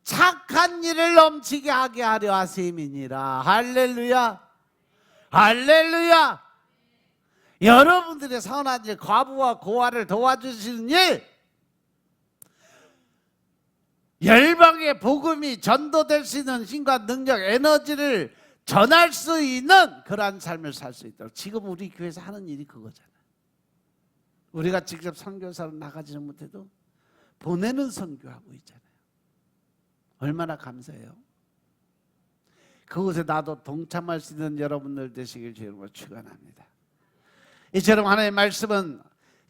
착한 일을 넘치게 하게 하려 하심이니라. 할렐루야, 할렐루야. 여러분들의 선한 일, 과부와 고아를 도와주시는 일, 열방의 복음이 전도될 수 있는 힘과 능력, 에너지를 전할 수 있는 그러한 삶을 살 수 있도록 지금 우리 교회에서 하는 일이 그거잖아요. 우리가 직접 선교사로 나가지는 못해도 보내는 선교하고 있잖아요. 얼마나 감사해요. 그곳에 나도 동참할 수 있는 여러분들 되시길 주님으로 축원합니다. 이처럼 하나님의 말씀은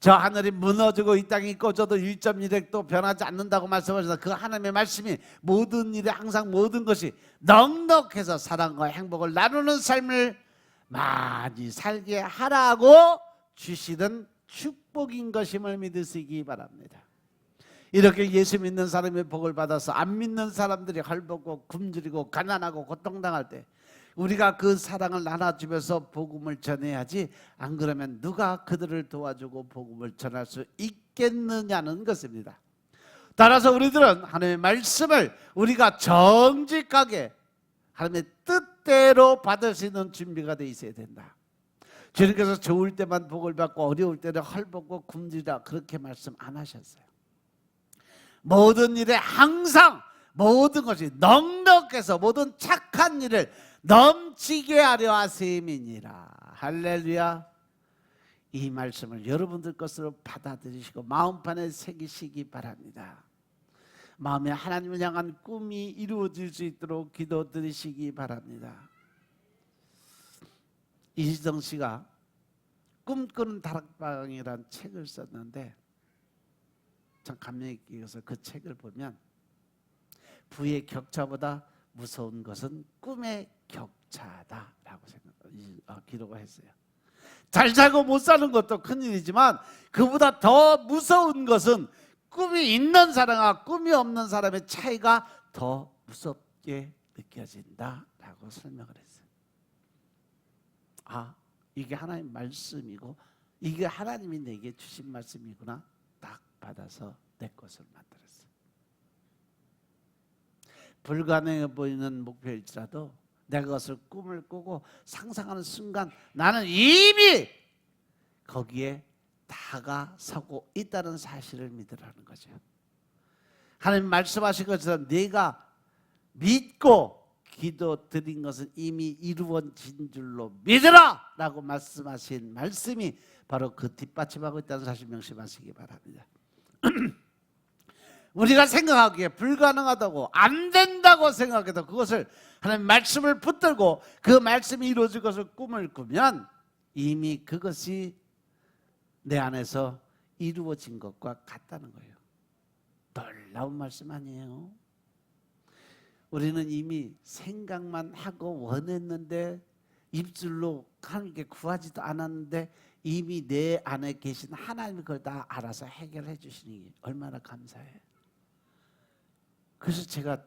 저 하늘이 무너지고 이 땅이 꺼져도 1.1핵도 변하지 않는다고 말씀하셔서 그 하나님의 말씀이 모든 일에 항상 모든 것이 넉넉해서 사랑과 행복을 나누는 삶을 많이 살게 하라고 주시는 축복인 것임을 믿으시기 바랍니다. 이렇게 예수 믿는 사람이 복을 받아서 안 믿는 사람들이 헐벗고 굶주리고 가난하고 고통당할 때 우리가 그 사랑을 나눠주면서 복음을 전해야지, 안 그러면 누가 그들을 도와주고 복음을 전할 수 있겠느냐는 것입니다. 따라서 우리들은 하나님의 말씀을 우리가 정직하게 하나님의 뜻대로 받을 수 있는 준비가 돼 있어야 된다. 주님께서 좋을 때만 복을 받고 어려울 때는 헐벗고 굶주리라 그렇게 말씀 안 하셨어요. 모든 일에 항상 모든 것이 넉넉해서 모든 착한 일을 넘치게 하려 하심이니라. 할렐루야. 이 말씀을 여러분들 것으로 받아들이시고 마음판에 새기시기 바랍니다. 마음에 하나님을 향한 꿈이 이루어질 수 있도록 기도드리시기 바랍니다. 이시정 씨가 꿈꾸는 다락방이라는 책을 썼는데 참 감명 깊게 읽어서 그 책을 보면 부의 격차보다 무서운 것은 꿈의 격차다라고 기록을 했어요. 잘 살고 못 사는 것도 큰일이지만 그보다 더 무서운 것은 꿈이 있는 사람과 꿈이 없는 사람의 차이가 더 무섭게 느껴진다라고 설명을 했어요. 아, 이게 하나님 말씀이고 이게 하나님이 내게 주신 말씀이구나 딱 받아서 내 것을 만들었어요. 불가능해 보이는 목표일지라도 내가 그것을 꿈을 꾸고 상상하는 순간 나는 이미 거기에 다가서고 있다는 사실을 믿으라는 거죠. 하나님 말씀하신 것처럼 네가 믿고 기도 드린 것은 이미 이루어진 줄로 믿으라 라고 말씀하신 말씀이 바로 그 뒷받침하고 있다는 사실 명심하시기 바랍니다. 우리가 생각하기에 불가능하다고 안 된다고 생각해도 그것을 하나님 말씀을 붙들고 그 말씀이 이루어질 것을 꿈을 꾸면 이미 그것이 내 안에서 이루어진 것과 같다는 거예요. 놀라운 말씀 아니에요? 우리는 이미 생각만 하고 원했는데 입술로 하나님께 구하지도 않았는데 이미 내 안에 계신 하나님이 그걸 다 알아서 해결해 주시니 얼마나 감사해요. 그래서 제가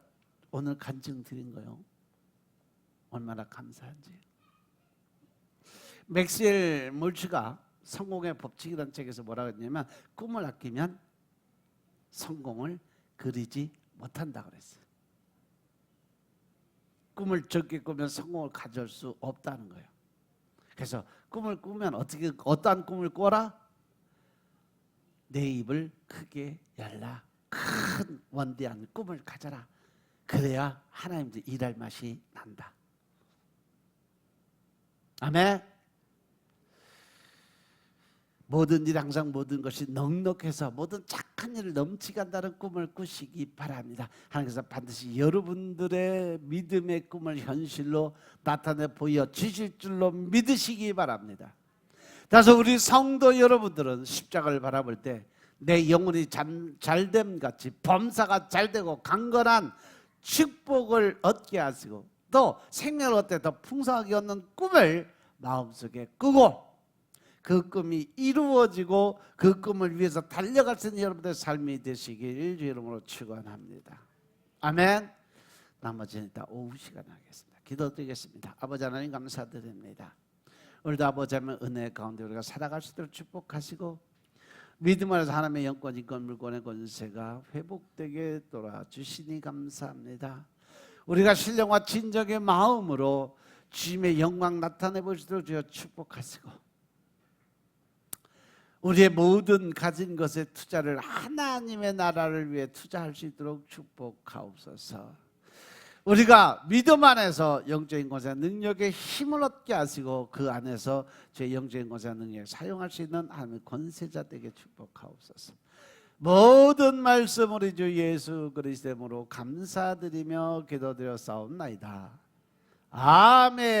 오늘 간증 드린 거예요. 얼마나 감사한지. 맥스웰 몰츠가 성공의 법칙이라는 책에서 뭐라고 했냐면 꿈을 아끼면 성공을 그리지 못한다고 그랬어요. 꿈을 적게 꾸면 성공을 가져올 수 없다는 거예요. 그래서 꿈을 꾸면 어떠한 꿈을 꿔라? 내 입을 크게 열라. 큰 원대한 꿈을 가져라. 그래야 하나님도 일할 맛이 난다. 아멘. 모든 일 항상 모든 것이 넉넉해서 모든 착한 일을 넘치게 한다는 꿈을 꾸시기 바랍니다. 하나님께서 반드시 여러분들의 믿음의 꿈을 현실로 나타내 보여 주실 줄로 믿으시기 바랍니다. 그래서 우리 성도 여러분들은 십자가를 바라볼 때 내 영혼이 잘됨 같이 범사가 잘되고 강건한 축복을 얻게 하시고 또 생명을 얻되 더 풍성하게 얻는 꿈을 마음속에 꾸고 그 꿈이 이루어지고 그 꿈을 위해서 달려갈 수 있는 여러분들의 삶이 되시길 주의 이름으로 축원합니다. 아멘. 나머지는 이따 오후 시간에 하겠습니다. 기도드리겠습니다. 아버지 하나님 감사드립니다. 오늘도 아버지 하나님 은혜 가운데 우리가 살아갈 수 있도록 축복하시고 믿음 안에서 하나님의 영권, 인권, 물권의 권세가 회복되게 돌아주시니 감사합니다. 우리가 신령과 진정의 마음으로 주님의 영광 나타내 보시도록 주여 축복하시고 우리의 모든 가진 것의 투자를 하나님의 나라를 위해 투자할 수 있도록 축복하옵소서. 우리가 믿음 안에서 영적인 권세 능력의 힘을 얻게 하시고 그 안에서 제 영적인 권세 능력을 사용할 수 있는 하나님의 권세자 되게 축복하옵소서. 모든 말씀 우리 주 예수 그리스도 이름으로 감사드리며 기도드려 싸움나이다. 아멘.